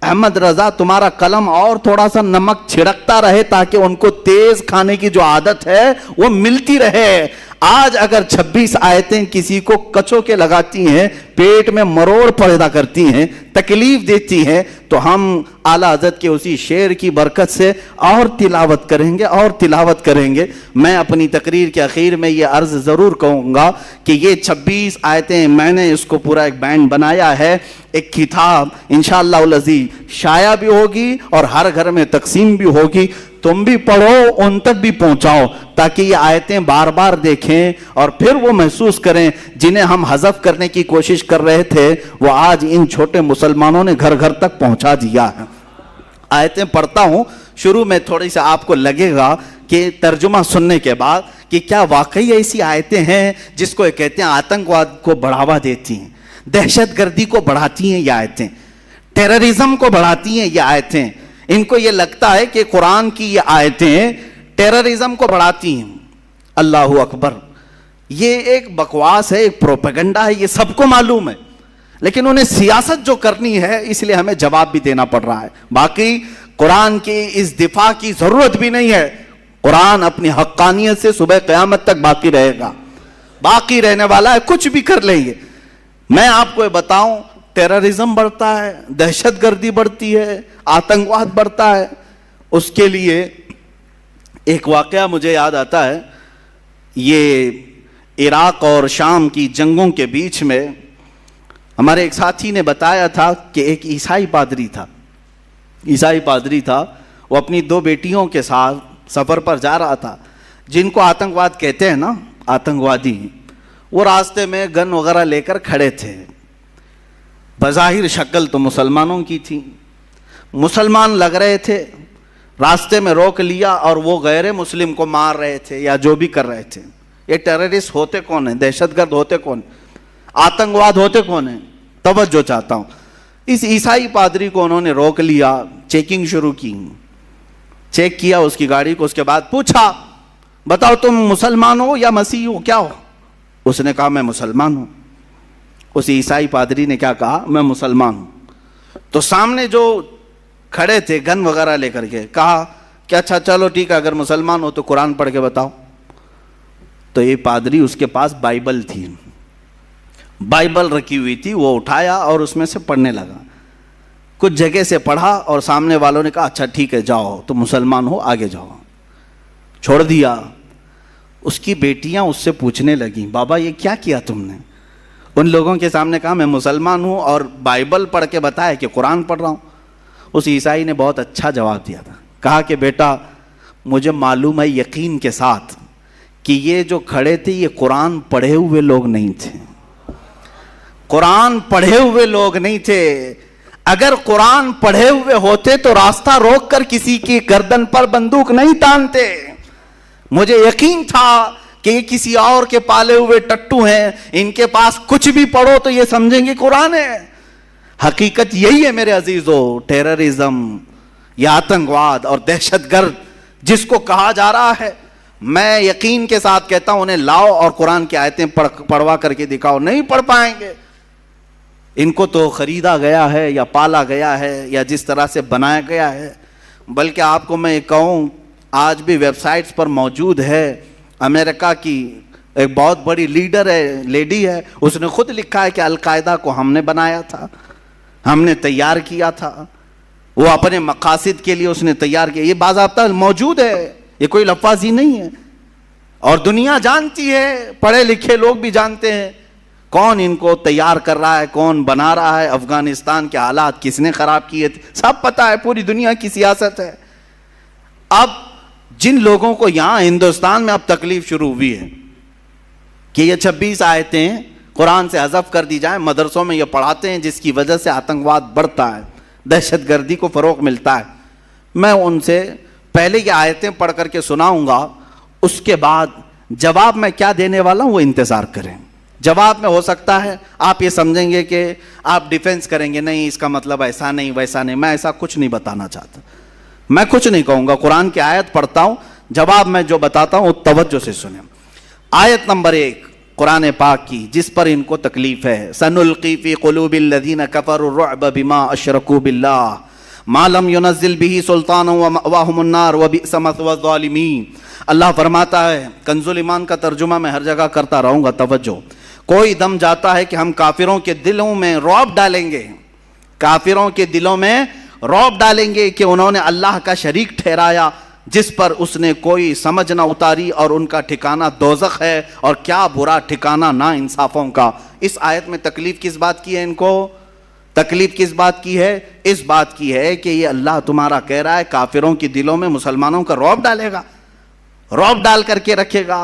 احمد رضا تمہارا قلم اور تھوڑا سا نمک چھڑکتا رہے تاکہ ان کو تیز کھانے کی جو عادت ہے وہ ملتی رہے. آج اگر 26 آیتیں کسی کو کچو کے لگاتی ہیں, پیٹ میں مروڑ پیدا کرتی ہیں, تکلیف دیتی ہیں, تو ہم اعلیٰ حضرت کے اسی شعر کی برکت سے اور تلاوت کریں گے اور تلاوت کریں گے. میں اپنی تقریر کے اخیر میں یہ عرض ضرور کہوں گا کہ یہ 26 آیتیں میں نے اس کو پورا ایک بینڈ بنایا ہے, ایک کتاب انشاءاللہ العزیز شائع بھی ہوگی اور ہر گھر میں تقسیم بھی ہوگی. تم بھی پڑھو, ان تک بھی پہنچاؤ, تاکہ یہ آیتیں بار بار دیکھیں اور پھر وہ محسوس کریں جنہیں ہم حذف کرنے کی کوشش کر رہے تھے, وہ آج ان چھوٹے مسلمانوں نے گھر گھر تک پہنچا دیا ہے. آیتیں پڑھتا ہوں, شروع میں تھوڑی سا آپ کو لگے گا کہ ترجمہ سننے کے بعد کہ کیا واقعی ایسی آیتیں ہیں جس کو کہتے ہیں آتنکواد کو بڑھاوا دیتی ہیں, دہشت گردی کو بڑھاتی ہیں یہ آیتیں, ٹیررزم کو بڑھاتی ہیں یہ آیتیں. ان کو یہ لگتا ہے کہ قرآن کی یہ آیتیں ٹیررزم کو بڑھاتی ہیں. اللہ اکبر, یہ ایک بکواس ہے, ایک پروپیگنڈا ہے, یہ سب کو معلوم ہے, لیکن انہیں سیاست جو کرنی ہے اس لیے ہمیں جواب بھی دینا پڑ رہا ہے. باقی قرآن کی اس دفاع کی ضرورت بھی نہیں ہے. قرآن اپنی حقانیت سے صبح قیامت تک باقی رہے گا, باقی رہنے والا ہے, کچھ بھی کر لیں گے. میں آپ کو بتاؤں, ٹیررزم بڑھتا ہے, دہشت گردی بڑھتی ہے, آتنکواد بڑھتا ہے. اس کے لیے ایک واقعہ مجھے یاد آتا ہے. یہ عراق اور شام کی جنگوں کے بیچ میں ہمارے ایک ساتھی نے بتایا تھا کہ ایک عیسائی پادری تھا, وہ اپنی 2 بیٹیوں کے ساتھ سفر پر جا رہا تھا, جن کو آتنکواد کہتے ہیں نا, آتنکوادی. وہ راستے میں گن وغیرہ لے کر کھڑے تھے. بظاہر شکل تو مسلمانوں کی تھی, مسلمان لگ رہے تھے, راستے میں روک لیا اور وہ غیر مسلم کو مار رہے تھے یا جو بھی کر رہے تھے. یہ ٹیررسٹ ہوتے کون ہیں؟ دہشت گرد ہوتے کون ہیں؟ آتنکواد ہوتے کون ہیں؟ توجہ چاہتا ہوں. اس عیسائی پادری کو انہوں نے روک لیا, چیکنگ شروع کی, چیک کیا اس کی گاڑی کو, اس کے بعد پوچھا بتاؤ تم مسلمان ہو یا مسیح ہو, کیا ہو؟ اس نے کہا میں مسلمان ہوں. اس عیسائی پادری نے کیا کہا؟ میں مسلمان ہوں. تو سامنے جو کھڑے تھے گن وغیرہ لے کر کے کہا کہ اچھا چلو ٹھیک ہے, اگر مسلمان ہو تو قرآن پڑھ کے بتاؤ. تو یہ پادری, اس کے پاس بائبل تھی, بائبل رکھی ہوئی تھی, وہ اٹھایا اور اس میں سے پڑھنے لگا. کچھ جگہ سے پڑھا اور سامنے والوں نے کہا اچھا ٹھیک ہے جاؤ, تو مسلمان ہو, آگے جاؤ. چھوڑ دیا. اس کی بیٹیاں اس سے پوچھنے لگیں بابا یہ کیا کیا تم نے؟ ان لوگوں کے سامنے کہا میں مسلمان ہوں اور بائبل پڑھ کے بتایا کہ قرآن پڑھ رہا ہوں. اس عیسائی نے بہت اچھا جواب دیا تھا, کہا کہ بیٹا مجھے معلوم ہے یقین کے ساتھ کہ یہ جو کھڑے تھے یہ قرآن پڑھے ہوئے لوگ نہیں تھے, قرآن پڑھے ہوئے لوگ نہیں تھے. اگر قرآن پڑھے ہوئے ہوتے تو راستہ روک کر کسی کی گردن پر بندوق نہیں تانتے. مجھے یقین تھا کہ یہ کسی اور کے پالے ہوئے ٹٹو ہیں, ان کے پاس کچھ بھی پڑھو تو یہ سمجھیں گے قرآن ہے. حقیقت یہی ہے میرے عزیزو. ٹیررزم یہ آتنکواد اور دہشت گرد جس کو کہا جا رہا ہے، میں یقین کے ساتھ کہتا ہوں انہیں لاؤ اور قرآن کی آیتیں پڑھوا کر کے دکھاؤ، نہیں پڑھ پائیں گے۔ ان کو تو خریدا گیا ہے یا پالا گیا ہے یا جس طرح سے بنایا گیا ہے۔ بلکہ آپ کو میں یہ کہوں، آج بھی ویب سائٹس پر موجود ہے، امریکہ کی ایک بہت بڑی لیڈر ہے، لیڈی ہے، اس نے خود لکھا ہے کہ القاعدہ کو ہم نے بنایا تھا، ہم نے تیار کیا تھا، وہ اپنے مقاصد کے لیے اس نے تیار کیا۔ یہ باضابطہ موجود ہے، یہ کوئی لفاظی نہیں ہے، اور دنیا جانتی ہے، پڑھے لکھے لوگ بھی جانتے ہیں کون ان کو تیار کر رہا ہے، کون بنا رہا ہے، افغانستان کے حالات کس نے خراب کیے تھے، سب پتہ ہے، پوری دنیا کی سیاست ہے۔ اب جن لوگوں کو یہاں ہندوستان میں اب تکلیف شروع ہوئی ہے کہ یہ 26 آیتیں قرآن سے حذف کر دی جائیں، مدرسوں میں یہ پڑھاتے ہیں، جس کی وجہ سے آتنکواد بڑھتا ہے، دہشت گردی کو فروغ ملتا ہے، میں ان سے پہلے یہ آیتیں پڑھ کر کے سناؤں گا، اس کے بعد جواب میں کیا دینے والا ہوں وہ انتظار کریں۔ جواب میں ہو سکتا ہے آپ یہ سمجھیں گے کہ آپ ڈیفینس کریں گے، نہیں اس کا مطلب ایسا نہیں ویسا نہیں، میں ایسا کچھ نہیں بتانا چاہتا، میں کچھ نہیں کہوں گا، قرآن کی آیت پڑھتا ہوں، جواب میں جو بتاتا ہوں توجہ سے سنیں۔ آیت نمبر 1 قرآن پاک کی، جس پر ان کو تکلیف ہے، سنلقی فی قلوب الذین کفروا الرعب بما اشرکوا باللہ ما لم ينزل به سلطانا ومأواہم النار وبئس مثوى الظالمین۔ اللہ فرماتا ہے، کنز ایمان کا ترجمہ میں ہر جگہ کرتا رہوں گا، توجہ، کوئی دم جاتا ہے کہ ہم کافروں کے دلوں میں رعب ڈالیں گے، کافروں کے دلوں میں رعب ڈالیں گے کہ انہوں نے اللہ کا شریک ٹھہرایا جس پر اس نے کوئی سمجھ نہ اتاری، اور ان کا ٹھکانہ دوزخ ہے، اور کیا برا ٹھکانہ نا انصافوں کا۔ اس آیت میں تکلیف کس بات کی ہے ان کو؟ تکلیف کس بات کی ہے؟ اس بات کی ہے کہ یہ اللہ تمہارا کہہ رہا ہے کافروں کے دلوں میں مسلمانوں کا رعب ڈالے گا، رعب ڈال کر کے رکھے گا،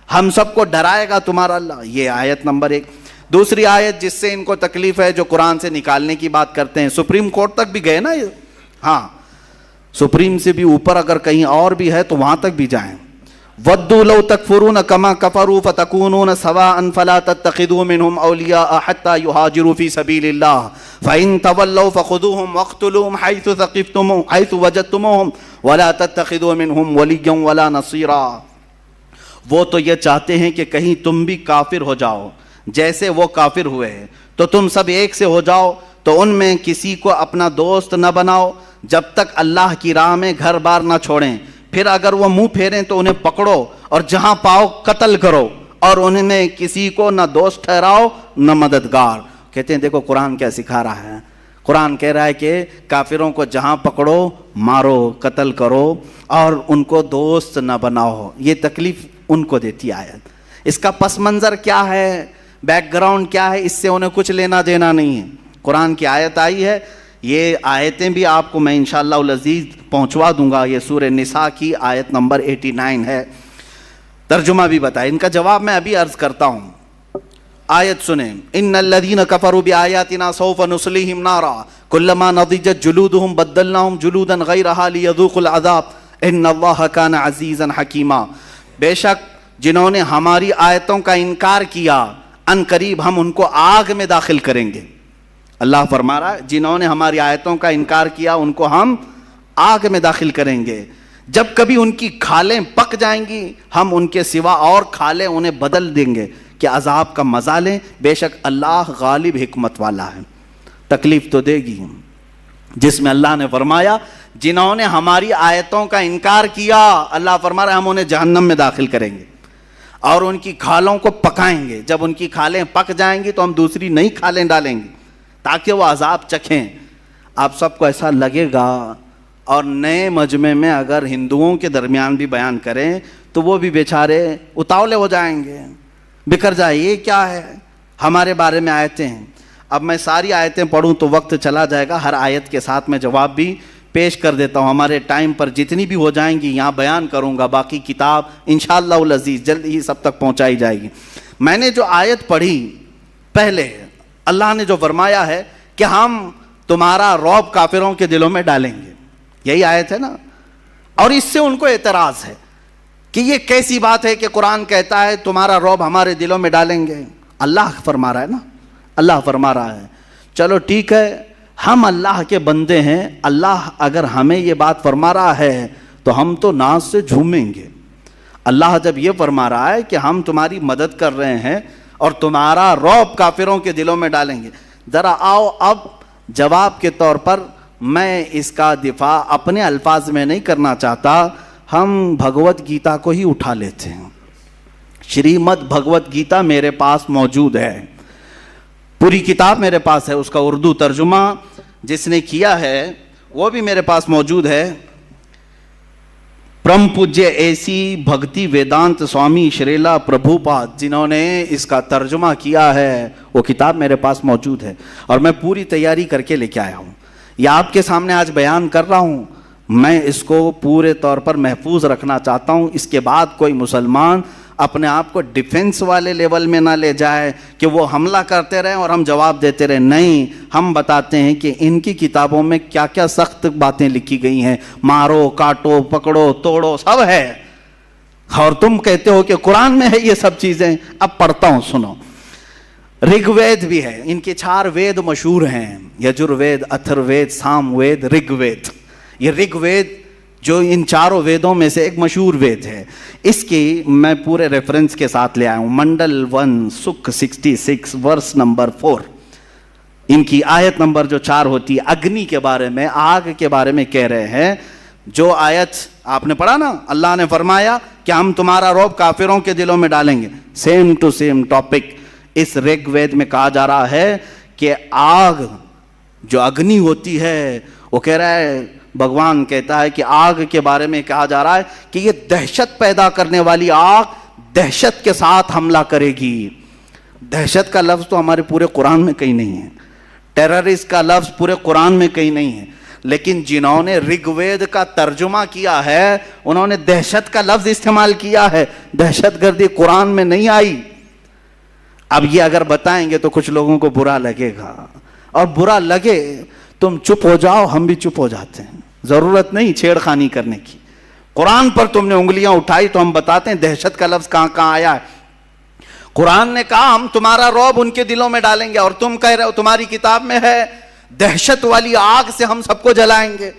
ہم سب کو ڈرائے گا تمہارا اللہ۔ یہ آیت نمبر 1۔ دوسری آیت جس سے ان کو تکلیف ہے، جو قرآن سے نکالنے کی بات کرتے ہیں، سپریم کورٹ تک بھی گئے نا یہ، ہاں سپریم سے بھی اوپر اگر کہیں اور بھی ہے تو وہاں تک بھی جائیں۔ وَدُّوا لَوْ تَكْفُرُونَ كَمَا كَفَرُوا فَتَكُونُونَ سَوَاءً فَلَا تَتَّخِذُوا مِنْهُمْ أَوْلِيَاءَ حَتَّى يُهَاجِرُوا فِي سَبِيلِ اللَّهِ فَإِن تَوَلَّوْا فَخُذُوهُمْ وَاقْتُلُوهُمْ حَيْثُ وَجَدتُّمُوهُمْ وَلَا تَتَّخِذُوا مِنْهُمْ وَلِيًّا وَلَا نَصِيرًا۔ وہ تو یہ چاہتے ہیں کہ کہیں تم بھی کافر ہو جاؤ جیسے وہ کافر ہوئے ہیں، تو تم سب ایک سے ہو جاؤ، تو ان میں کسی کو اپنا دوست نہ بناؤ جب تک اللہ کی راہ میں گھر بار نہ چھوڑیں، پھر اگر وہ منہ پھیریں تو انہیں پکڑو اور جہاں پاؤ قتل کرو، اور ان میں کسی کو نہ دوست ٹھہراؤ نہ مددگار۔ کہتے ہیں دیکھو قرآن کیا سکھا رہا ہے، قرآن کہہ رہا ہے کہ کافروں کو جہاں پکڑو مارو، قتل کرو، اور ان کو دوست نہ بناؤ۔ یہ تکلیف ان کو دیتی آیت۔ اس کا پس منظر کیا ہے، بیک گراؤنڈ کیا ہے، اس سے انہیں کچھ لینا دینا نہیں ہے۔ قرآن کی آیت آئی ہے، یہ آیتیں بھی آپ کو میں انشاءاللہ العزیز پہنچوا دوں گا، یہ سورہ نساء کی آیت نمبر 89 ہے، ترجمہ بھی بتائے، ان کا جواب میں ابھی عرض کرتا ہوں۔ آیت سنیں، ان الذین کفروا بآیاتنا سوف نصلیہم نارا کلما نضجت جلودہم بدلناہم جلودا غیرہا لیذوقوا العذاب ان اللہ کان عزیزا حکیما۔ بے شک جنہوں نے ہماری آیتوں کا انکار کیا، ان قریب ہم ان کو آگ میں داخل کریں گے۔ اللہ فرما رہا ہے جنہوں نے ہماری آیتوں کا انکار کیا ان کو ہم آگ میں داخل کریں گے، جب کبھی ان کی کھالیں پک جائیں گی ہم ان کے سوا اور کھالیں انہیں بدل دیں گے کہ عذاب کا مزہ لیں، بے شک اللہ غالب حکمت والا ہے۔ تکلیف تو دے گی، جس میں اللہ نے فرمایا جنہوں نے ہماری آیتوں کا انکار کیا، اللہ فرما رہا ہے ہم انہیں جہنم میں داخل کریں گے اور ان کی کھالوں کو پکائیں گے، جب ان کی کھالیں پک جائیں گی تو ہم دوسری نئی کھالیں ڈالیں گے تاکہ وہ عذاب چکھیں۔ آپ سب کو ایسا لگے گا، اور نئے مجمع میں اگر ہندوؤں کے درمیان بھی بیان کریں تو وہ بھی بیچارے اتاولے ہو جائیں گے، بکھر جائے، یہ کیا ہے، ہمارے بارے میں آیتیں ہیں۔ اب میں ساری آیتیں پڑھوں تو وقت چلا جائے گا، ہر آیت کے ساتھ میں جواب بھی پیش کر دیتا ہوں، ہمارے ٹائم پر جتنی بھی ہو جائیں گی یہاں بیان کروں گا، باقی کتاب انشاءاللہ العزیز جلد ہی سب تک پہنچائی جائے گی۔ میں نے جو آیت پڑھی پہلے، اللہ نے جو فرمایا ہے کہ ہم تمہارا رعب کافروں کے دلوں میں ڈالیں گے، یہی آیت ہے نا، اور اس سے ان کو اعتراض ہے کہ یہ کیسی بات ہے کہ قرآن کہتا ہے تمہارا رعب ہمارے دلوں میں ڈالیں گے، اللہ فرما رہا ہے نا، اللہ فرما رہا ہے، چلو ٹھیک ہے، ہم اللہ کے بندے ہیں، اللہ اگر ہمیں یہ بات فرما رہا ہے تو ہم تو ناز سے جھومیں گے۔ اللہ جب یہ فرما رہا ہے کہ ہم تمہاری مدد کر رہے ہیں اور تمہارا رعب کافروں کے دلوں میں ڈالیں گے، ذرا آؤ اب جواب کے طور پر، میں اس کا دفاع اپنے الفاظ میں نہیں کرنا چاہتا، ہم بھگوت گیتا کو ہی اٹھا لیتے ہیں۔ شریمد بھگوت گیتا میرے پاس موجود ہے، پوری کتاب میرے پاس ہے، اس کا اردو ترجمہ جس نے کیا ہے وہ بھی میرے پاس موجود ہے۔ پرم پوجیہ ایسی بھکتی ویدانت سوامی شریلا پربھو پاد جنہوں نے اس کا ترجمہ کیا ہے، وہ کتاب میرے پاس موجود ہے اور میں پوری تیاری کر کے لے کے آیا ہوں، یہ آپ کے سامنے آج بیان کر رہا ہوں۔ میں اس کو پورے طور پر محفوظ رکھنا چاہتا ہوں، اس کے بعد کوئی مسلمان اپنے آپ کو ڈیفنس والے لیول میں نہ لے جائے کہ وہ حملہ کرتے رہیں اور ہم جواب دیتے رہیں۔ نہیں، ہم بتاتے ہیں کہ ان کی کتابوں میں کیا کیا سخت باتیں لکھی گئی ہیں، مارو کاٹو پکڑو توڑو سب ہے، اور تم کہتے ہو کہ قرآن میں ہے یہ سب چیزیں۔ اب پڑھتا ہوں، سنو۔ رگ وید بھی ہے، ان کے 4 وید مشہور ہیں، یجر وید، اتھر وید، سام وید، رگ وید۔ یہ رگ وید جو ان 4 ویدوں میں سے ایک مشہور وید ہے، اس کی میں پورے ریفرنس کے ساتھ لے آیا ہوں۔ منڈل 1 سکھ 66 ورس نمبر 4، ان کی آیت نمبر جو 4 ہوتی ہے، اگنی کے بارے میں، آگ کے بارے میں کہہ رہے ہیں۔ جو آیت آپ نے پڑھا نا، اللہ نے فرمایا کہ ہم تمہارا رعب کافروں کے دلوں میں ڈالیں گے، سیم ٹو سیم ٹاپک اس رگ وید میں کہا جا رہا ہے کہ آگ جو اگنی ہوتی ہے، وہ کہہ رہا ہے، بھگوان کہتا ہے کہ آگ کے بارے میں کہا جا رہا ہے کہ یہ دہشت پیدا کرنے والی آگ دہشت کے ساتھ حملہ کرے گی۔ دہشت کا لفظ تو ہمارے پورے قرآن میں کہیں نہیں ہے، ٹیررسٹ کا لفظ پورے قرآن میں کہیں نہیں ہے، لیکن جنہوں نے رگ وید کا ترجمہ کیا ہے انہوں نے دہشت کا لفظ استعمال کیا ہے، دہشت گردی قرآن میں نہیں آئی۔ اب یہ اگر بتائیں گے تو کچھ لوگوں کو برا لگے گا، اور برا لگے تم چپ ہو جاؤ، ہم بھی چپ ہو جاتے ہیں، ضرورت نہیں چھیڑ خانی کرنے کی۔ قرآن پر تم نے انگلیاں اٹھائی تو ہم بتاتے ہیں دہشت کا لفظ کہاں کہاں آیا ہے۔ قرآن نے کہا ہم تمہارا رعب ان کے دلوں میں ڈالیں گے، اور تم کہہ رہے ہو تمہاری کتاب میں ہے دہشت والی آگ سے ہم سب کو جلائیں گے۔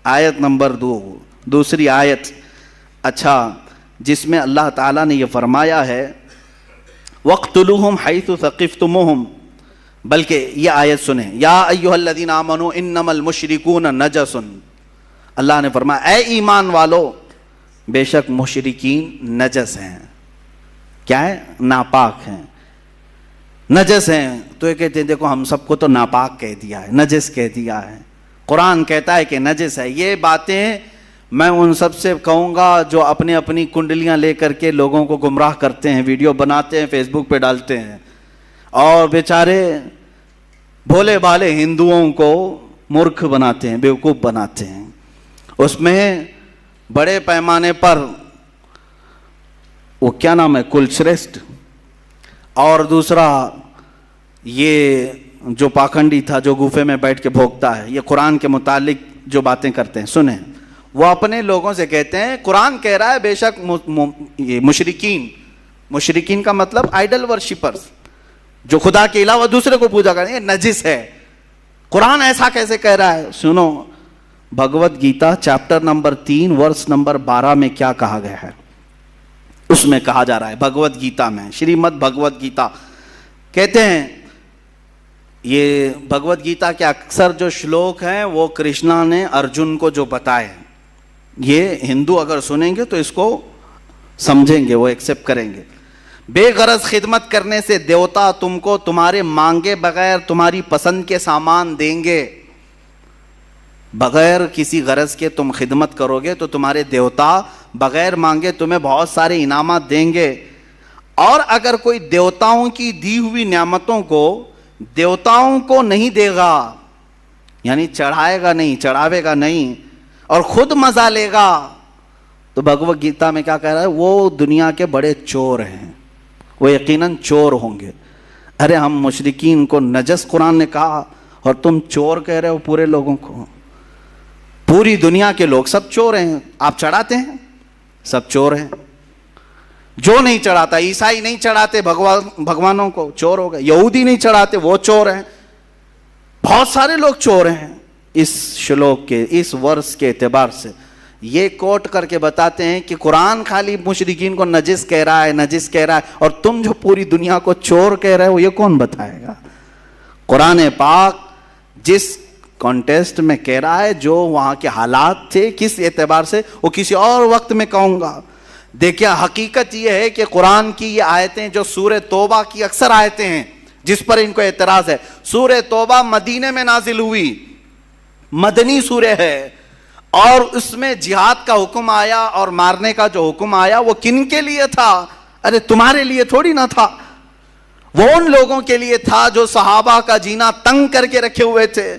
آیت نمبر 2، دوسری آیت، اچھا، جس میں اللہ تعالیٰ نے یہ فرمایا ہے وَاقْتُلُوهُمْ حَيْثُ ثَقِفْتُمُوهُمْ، بلکہ یہ آیت سنیں، یا ایھا الذین آمنوا انما المشرکون نجس، اللہ نے فرمایا اے ایمان والو، بے شک مشرکین نجس ہیں۔ کیا ہے؟ ناپاک ہیں، نجس ہیں۔ تو یہ کہتے ہیں دیکھو ہم سب کو تو ناپاک کہہ دیا ہے، نجس کہہ دیا ہے، قرآن کہتا ہے کہ نجس ہے۔ یہ باتیں میں ان سب سے کہوں گا جو اپنی اپنی کنڈلیاں لے کر کے لوگوں کو گمراہ کرتے ہیں، ویڈیو بناتے ہیں، فیس بک پہ ڈالتے ہیں، اور بیچارے بھولے بھالے ہندوؤں کو مورکھ بناتے ہیں، بیوقوف بناتے ہیں۔ اس میں بڑے پیمانے پر وہ کیا نام ہے، کلشریشٹھ، اور دوسرا یہ جو پاکھنڈی تھا جو گوفے میں بیٹھ کے بھوکتا ہے، یہ قرآن کے متعلق جو باتیں کرتے ہیں، سنیں، وہ اپنے لوگوں سے کہتے ہیں قرآن کہہ رہا ہے بے شک یہ مشرکین کا مطلب آئیڈل ورشپرز، جو خدا کے علاوہ دوسرے کو پوجا کریں، یہ نجس ہے۔ قرآن ایسا کیسے کہہ رہا ہے؟ سنو، Bhagavad Gita chapter number 3 verse number 12 میں کیا کہا گیا ہے، اس میں کہا جا رہا ہے، بھگوت گیتا میں، شریمد بھگوت گیتا کہتے ہیں، یہ بھگوت گیتا کے اکثر جو شلوک ہیں وہ کرشنا نے ارجن کو جو بتائے، یہ ہندو اگر سنیں گے تو اس کو سمجھیں گے، وہ ایکسپٹ کریں گے۔ بے غرض خدمت کرنے سے دیوتا تم کو تمہارے مانگے بغیر تمہاری پسند کے سامان دیں گے۔ بغیر کسی غرض کے تم خدمت کرو گے تو تمہارے دیوتا بغیر مانگے تمہیں بہت سارے انعامات دیں گے، اور اگر کوئی دیوتاؤں کی دی ہوئی نعمتوں کو دیوتاؤں کو نہیں دے گا، یعنی چڑھائے گا نہیں، چڑھاوے گا نہیں، اور خود مزہ لے گا، تو بھگوت گیتا میں کیا کہہ رہا ہے، وہ دنیا کے بڑے چور ہیں، وہ یقیناً چور ہوں گے۔ ارے ہم مشرکین کو نجس قرآن نے کہا اور تم چور کہہ رہے ہو پورے لوگوں کو۔ پوری دنیا کے لوگ سب چور ہیں، آپ چڑھاتے ہیں، سب چور ہیں۔ جو نہیں چڑھاتا، عیسائی نہیں چڑھاتے بھگوانوں کو، چور ہو گئے، یہودی نہیں چڑھاتے، وہ چور ہیں۔ بہت سارے لوگ چور ہیں اس شلوک کے، اس ورس کے اعتبار سے یہ کوٹ کر کے بتاتے ہیں کہ قرآن خالی مشرکین کو نجس کہہ رہا ہے، نجس کہہ رہا ہے، اور تم جو پوری دنیا کو چور کہہ رہے ہو یہ کون بتائے گا؟ قرآن پاک جس کانٹیسٹ میں کہہ رہا ہے، جو وہاں کے حالات تھے کس اعتبار سے، وہ کسی اور وقت میں کہوں گا۔ دیکھیں حقیقت یہ ہے کہ قرآن کی یہ آیتیں جو سورہ توبہ کی اکثر آیتیں ہیں جس پر ان کو اعتراض ہے، سورہ توبہ مدینے میں نازل ہوئی، مدنی سورہ ہے، اور اس میں جہاد کا حکم آیا اور مارنے کا جو حکم آیا وہ کن کے لیے تھا؟ ارے تمہارے لیے تھوڑی نہ تھا، وہ ان لوگوں کے لیے تھا جو صحابہ کا جینا تنگ کر کے رکھے ہوئے تھے۔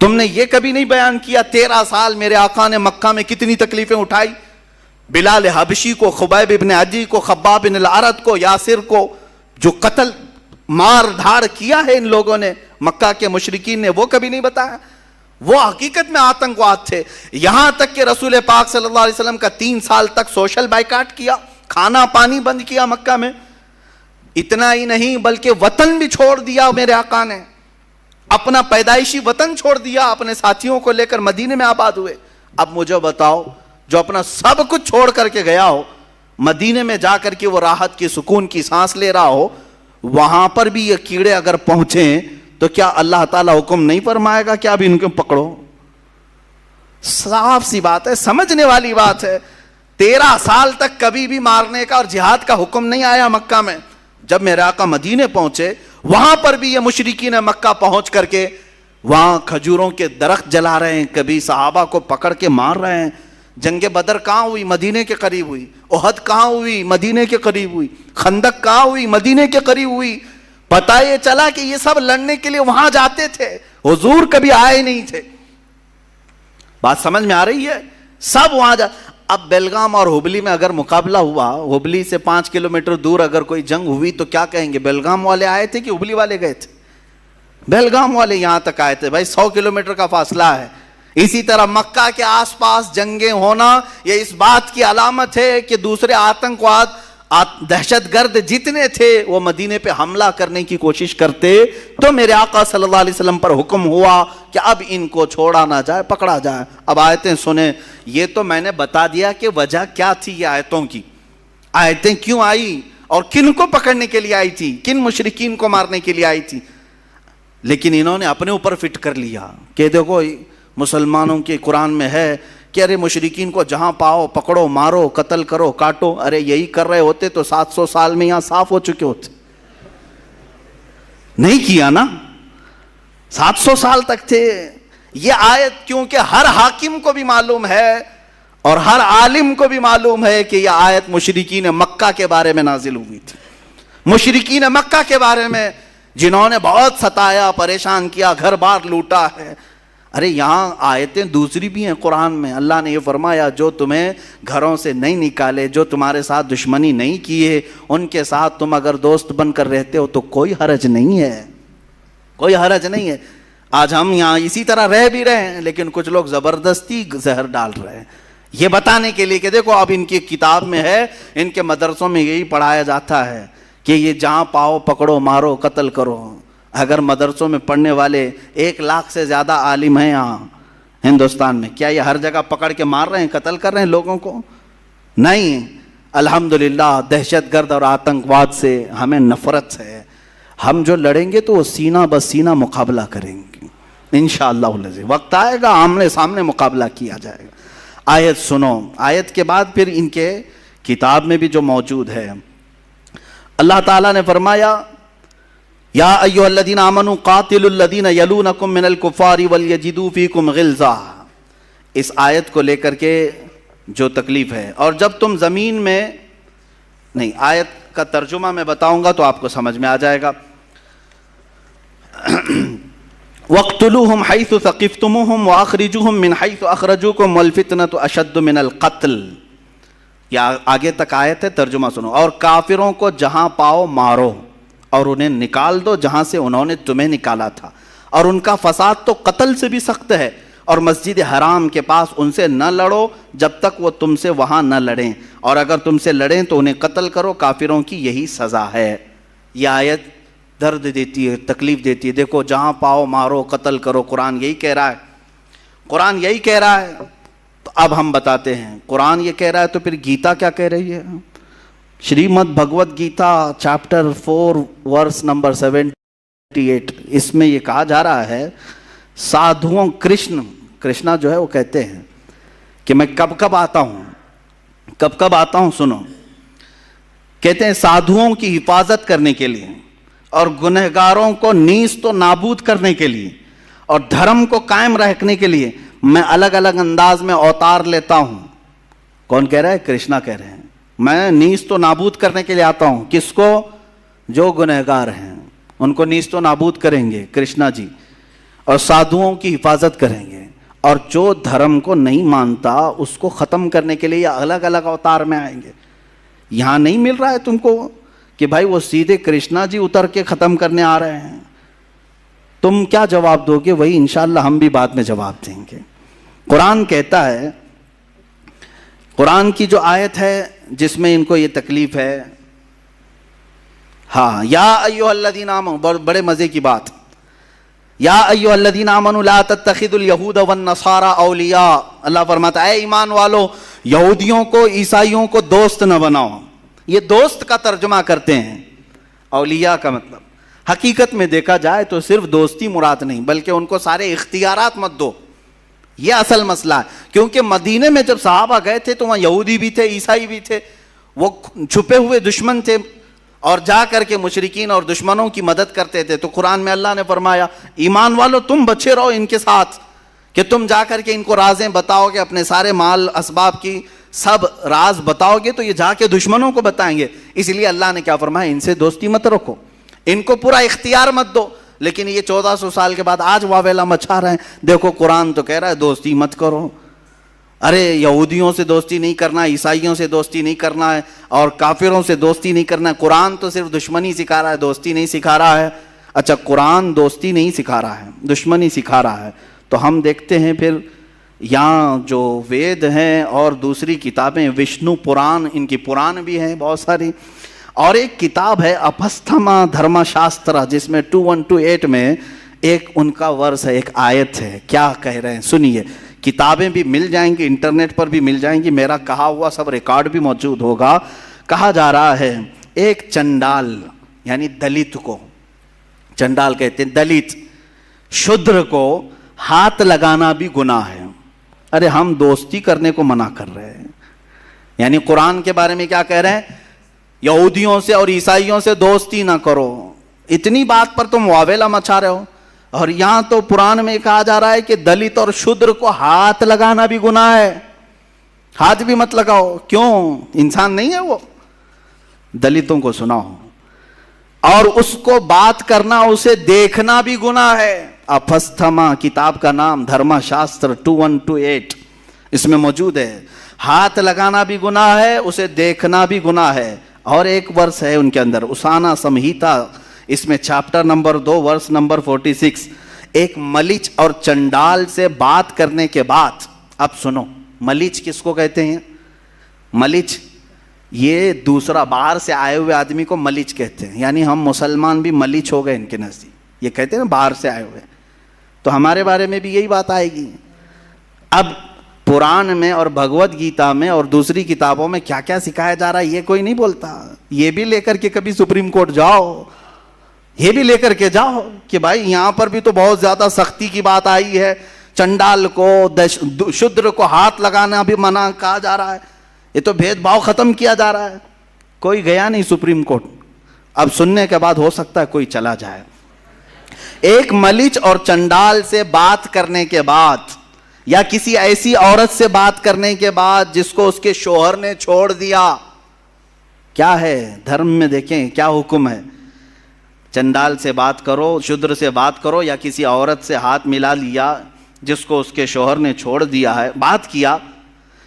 تم نے یہ کبھی نہیں بیان کیا 13 سال میرے آقا نے مکہ میں کتنی تکلیفیں اٹھائی، بلال حبشی کو، خبیب ابن عدی کو، خباب بن الارت کو، یاسر کو، جو قتل مار دھاڑ کیا ہے ان لوگوں نے مکہ کے مشرکین نے، وہ کبھی نہیں بتایا؟ وہ حقیقت میں آتنکواد تھے، یہاں تک کہ رسول پاک صلی اللہ علیہ وسلم کا 3 سال تک سوشل بائیکاٹ کیا، کھانا پانی بند کیا مکہ میں۔ اتنا ہی نہیں بلکہ وطن بھی چھوڑ دیا میرے آقا نے، اپنا پیدائشی وطن چھوڑ دیا، اپنے ساتھیوں کو لے کر مدینے میں آباد ہوئے۔ اب مجھے بتاؤ، جو اپنا سب کچھ چھوڑ کر کے گیا ہو، مدینے میں جا کر کے وہ راحت کی سکون کی سانس لے رہا ہو، وہاں پر بھی یہ کیڑے اگر پہنچیں تو کیا اللہ تعالیٰ حکم نہیں فرمائے گا کہ اب ان کو پکڑو؟ صاف سی بات ہے، سمجھنے والی بات ہے۔ 13 سال تک کبھی بھی مارنے کا اور جہاد کا حکم نہیں آیا مکہ میں۔ جب میرے آقا مدینے پہنچے، وہاں پر بھی یہ مشرکین مکہ پہنچ کر کے وہاں کھجوروں کے درخت جلا رہے ہیں، کبھی صحابہ کو پکڑ کے مار رہے ہیں۔ جنگ بدر کہاں ہوئی؟ مدینے کے قریب ہوئی۔ احد کہاں ہوئی؟ مدینے کے قریب ہوئی۔ خندق کہاں ہوئی؟ مدینے کے قریب ہوئی۔ پتہ یہ چلا کہ یہ سب لڑنے کے لیے وہاں جاتے تھے، حضور کبھی آئے نہیں تھے۔ بات سمجھ میں آ رہی ہے؟ سب وہاں اب بیلگام اور ہبلی میں اگر مقابلہ ہوا، ہبلی سے 5 کلومیٹر دور اگر کوئی جنگ ہوئی تو کیا کہیں گے؟ بیلگام والے آئے تھے کہ ہبلی والے گئے تھے؟ بیلگام والے یہاں تک آئے تھے، بھائی 100 کلومیٹر کا فاصلہ ہے۔ اسی طرح مکہ کے آس پاس جنگیں ہونا یہ اس بات کی علامت ہے کہ دوسرے آتنکواد، دہشت گرد جتنے تھے وہ مدینے پہ حملہ کرنے کی کوشش کرتے، تو میرے آقا صلی اللہ علیہ وسلم پر حکم ہوا کہ اب ان کو چھوڑا نہ جائے، پکڑا جائے۔ اب آیتیں سنیں، یہ تو میں نے بتا دیا کہ وجہ کیا تھی یہ آیتوں کی، آیتیں کیوں آئی اور کن کو پکڑنے کے لیے آئی تھی، کن مشرکین کو مارنے کے لیے آئی تھی، لیکن انہوں نے اپنے اوپر فٹ کر لیا کہ دیکھو مسلمانوں کے قرآن میں ہے کہ ارے مشرکین کو جہاں پاؤ پکڑو، مارو، قتل کرو، کاٹو۔ ارے یہی کر رہے ہوتے تو 700 سال میں یہاں صاف ہو چکے ہوتے، نہیں کیا نا، 700 سال تک تھے۔ یہ آیت کیونکہ ہر حاکم کو بھی معلوم ہے اور ہر عالم کو بھی معلوم ہے کہ یہ آیت مشرکین مکہ کے بارے میں نازل ہوئی تھی، مشرکین مکہ کے بارے میں جنہوں نے بہت ستایا، پریشان کیا، گھر بار لوٹا ہے۔ ارے یہاں آیتیں دوسری بھی ہیں قرآن میں، اللہ نے یہ فرمایا جو تمہیں گھروں سے نہیں نکالے، جو تمہارے ساتھ دشمنی نہیں کیے، ان کے ساتھ تم اگر دوست بن کر رہتے ہو تو کوئی حرج نہیں ہے، کوئی حرج نہیں ہے۔ آج ہم یہاں اسی طرح رہ بھی رہے ہیں، لیکن کچھ لوگ زبردستی زہر ڈال رہے ہیں یہ بتانے کے لیے کہ دیکھو اب ان کی کتاب میں ہے، ان کے مدرسوں میں یہی پڑھایا جاتا ہے کہ یہ جہاں پاؤ پکڑو، مارو، قتل کرو۔ اگر مدرسوں میں پڑھنے والے 1 لاکھ سے زیادہ عالم ہیں یہاں ہندوستان میں، کیا یہ ہر جگہ پکڑ کے مار رہے ہیں، قتل کر رہے ہیں لوگوں کو؟ نہیں، الحمدللہ دہشت گرد اور آتنکواد سے ہمیں نفرت ہے۔ ہم جو لڑیں گے تو وہ سینہ بسینہ مقابلہ کریں گے انشاءاللہ العزیز، وقت آئے گا آمنے سامنے مقابلہ کیا جائے گا۔ آیت سنو، آیت کے بعد پھر ان کے کتاب میں بھی جو موجود ہے، اللہ تعالیٰ نے فرمایا یا ایھا الذین آمنوا قاتلوا الذین یلونکم من الکفار ولیجدوا فیکم غلظہ۔ اس آیت کو لے کر کے جو تکلیف ہے، اور جب تم زمین میں نہیں، آیت کا ترجمہ میں بتاؤں گا تو آپ کو سمجھ میں آ جائے گا۔ وَاقْتُلُوهُمْ حَيْثُ ثَقِفْتُمُوهُمْ وَأَخْرِجُوهُمْ مِنْ حَيْثُ أَخْرَجُوكُمْ وَالْفِتْنَةُ أَشَدُّ مِنَ الْقَتْلِ۔ یہ آگے تک آیت ہے، ترجمہ سنو۔ اور کافروں کو جہاں پاؤ مارو اور انہیں نکال دو جہاں سے انہوں نے تمہیں نکالا تھا، اور ان کا فساد تو قتل سے بھی سخت ہے، اور مسجد حرام کے پاس ان سے نہ لڑو جب تک وہ تم سے وہاں نہ لڑیں، اور اگر تم سے لڑیں تو انہیں قتل کرو، کافروں کی یہی سزا ہے۔ یہ آیت درد دیتی ہے, تکلیف دیتی ہے. دیکھو جہاں پاؤ مارو, قتل کرو, قرآن یہی کہہ رہا ہے, قرآن یہی کہہ رہا ہے. تو اب ہم بتاتے ہیں قرآن یہ کہہ رہا ہے تو پھر گیتا کیا کہہ رہی ہے؟ Shrimad Bhagavad Gita chapter 4 verse number 78, اس میں یہ کہا جا رہا ہے سادھوؤں, کرشنا جو ہے وہ کہتے ہیں کہ میں کب کب آتا ہوں, سنو, کہتے ہیں سادھوؤں کی حفاظت کرنے کے لیے اور گنہگاروں کو نیست و نابود کرنے کے لیے اور دھرم کو قائم رکھنے کے لیے میں الگ الگ انداز میں اوتار لیتا ہوں. کون کہہ رہا ہے؟ کرشنا کہہ رہے ہیں. میں نیست و نابود کرنے کے لیے آتا ہوں. کس کو؟ جو گنہگار ہیں ان کو نیست و نابود کریں گے کرشنا جی, اور سادھوؤں کی حفاظت کریں گے, اور جو دھرم کو نہیں مانتا اس کو ختم کرنے کے لیے یہ الگ الگ اوتار میں آئیں گے. یہاں نہیں مل رہا ہے تم کو کہ بھائی وہ سیدھے کرشنا جی اتر کے ختم کرنے آ رہے ہیں. تم کیا جواب دو گے؟ وہی انشاءاللہ ہم بھی بعد میں جواب دیں گے. قرآن کہتا ہے, قرآن کی جو آیت ہے جس میں ان کو یہ تکلیف ہے, ہاں, یا ایھا الذین آمنوا, بڑے مزے کی بات, یا ایھا الذین آمنوا لا تتخذوا اليہود والنصارى اولیاء. اللہ فرماتا ہے اے ایمان والو یہودیوں کو عیسائیوں کو دوست نہ بناؤ. یہ دوست کا ترجمہ کرتے ہیں, اولیاء کا مطلب حقیقت میں دیکھا جائے تو صرف دوستی مراد نہیں بلکہ ان کو سارے اختیارات مت دو. یہ اصل مسئلہ ہے, کیونکہ مدینے میں جب صحابہ گئے تھے تو وہاں یہودی بھی تھے, عیسائی بھی تھے, وہ چھپے ہوئے دشمن تھے اور جا کر کے مشرکین اور دشمنوں کی مدد کرتے تھے. تو قرآن میں اللہ نے فرمایا ایمان والو تم بچے رہو ان کے ساتھ, کہ تم جا کر کے ان کو رازیں بتاؤ گے, اپنے سارے مال اسباب کی سب راز بتاؤ گے تو یہ جا کے دشمنوں کو بتائیں گے. اس لیے اللہ نے کیا فرمایا, ان سے دوستی مت رکھو, ان کو پورا اختیار مت دو. لیکن یہ 1400 سال کے بعد آج واویلا مچا رہے ہیں. دیکھو قرآن تو کہہ رہا ہے دوستی مت کرو. ارے یہودیوں سے دوستی نہیں کرنا, عیسائیوں سے دوستی نہیں کرنا ہے, اور کافروں سے دوستی نہیں کرنا ہے. قرآن تو صرف دشمنی سکھا رہا ہے, دوستی نہیں سکھا رہا ہے. اچھا قرآن دوستی نہیں سکھا رہا ہے, دشمنی سکھا رہا ہے, تو ہم دیکھتے ہیں پھر یہاں جو وید ہیں اور دوسری کتابیں, وشنو پران, ان کی پران بھی ہیں بہت ساری, اور ایک کتاب ہے اپستھما دھرما شاسترا جس میں 2128 میں ایک ان کا ورس ہے, ایک آیت ہے. کیا کہہ رہے ہیں سنیے. کتابیں بھی مل جائیں گی, انٹرنیٹ پر بھی مل جائیں گی, میرا کہا ہوا سب ریکارڈ بھی موجود ہوگا. کہا جا رہا ہے ایک چنڈال یعنی دلت کو, چنڈال کہتے ہیں دلت, شودر کو ہاتھ لگانا بھی گناہ ہے. ارے ہم دوستی کرنے کو منع کر رہے ہیں, یعنی قرآن کے بارے میں کیا کہہ رہے ہیں, یہودیوں سے اور عیسائیوں سے دوستی نہ کرو. اتنی بات پر تم واویلا مچا رہے ہو, اور یہاں تو قرآن میں کہا جا رہا ہے کہ دلت اور شودر کو ہاتھ لگانا بھی گناہ ہے. ہاتھ بھی مت لگاؤ. کیوں؟ انسان نہیں ہے وہ؟ دلتوں کو سناؤ, اور اس کو بات کرنا, اسے دیکھنا بھی گناہ ہے. اپستھما کتاب کا نام, دھرما شاستر 2128 اس میں موجود ہے. ہاتھ لگانا بھی گناہ ہے, اسے دیکھنا بھی گناہ ہے. اور ایک ورس ہے ان کے اندر, اسانا سمہیتا, اس میں چیپٹر نمبر 2 ورس نمبر 46, ایک ملیچ اور چنڈال سے بات کرنے کے بعد. اب سنو, ملیچ کس کو کہتے ہیں؟ ملیچ یہ دوسرا باہر سے آئے ہوئے آدمی کو ملیچ کہتے ہیں. یعنی ہم مسلمان بھی ملیچ ہو گئے ان کے نزدیک. یہ کہتے ہیں نا باہر سے آئے ہوئے, تو ہمارے بارے میں بھی یہی بات آئے گی. اب قرآن میں اور بھگوت گیتا میں اور دوسری کتابوں میں کیا کیا سکھایا جا رہا ہے یہ کوئی نہیں بولتا. یہ بھی لے کر کے کبھی سپریم کورٹ جاؤ, یہ بھی لے کر کے جاؤ کہ بھائی یہاں پر بھی تو بہت زیادہ سختی کی بات آئی ہے, چنڈال کو شودر کو ہاتھ لگانا بھی منع کہا جا رہا ہے. یہ تو بھید بھاؤ ختم کیا جا رہا ہے. کوئی گیا نہیں سپریم کورٹ. اب سننے کے بعد ہو سکتا ہے کوئی چلا جائے. ایک ملیچ اور چنڈال سے بات کرنے کے بعد, یا کسی ایسی عورت سے بات کرنے کے بعد جس کو اس کے شوہر نے چھوڑ دیا, کیا ہے دھرم میں دیکھیں کیا حکم ہے. چنڈال سے بات کرو, شودر سے بات کرو, یا کسی عورت سے ہاتھ ملا لیا جس کو اس کے شوہر نے چھوڑ دیا ہے, بات کیا,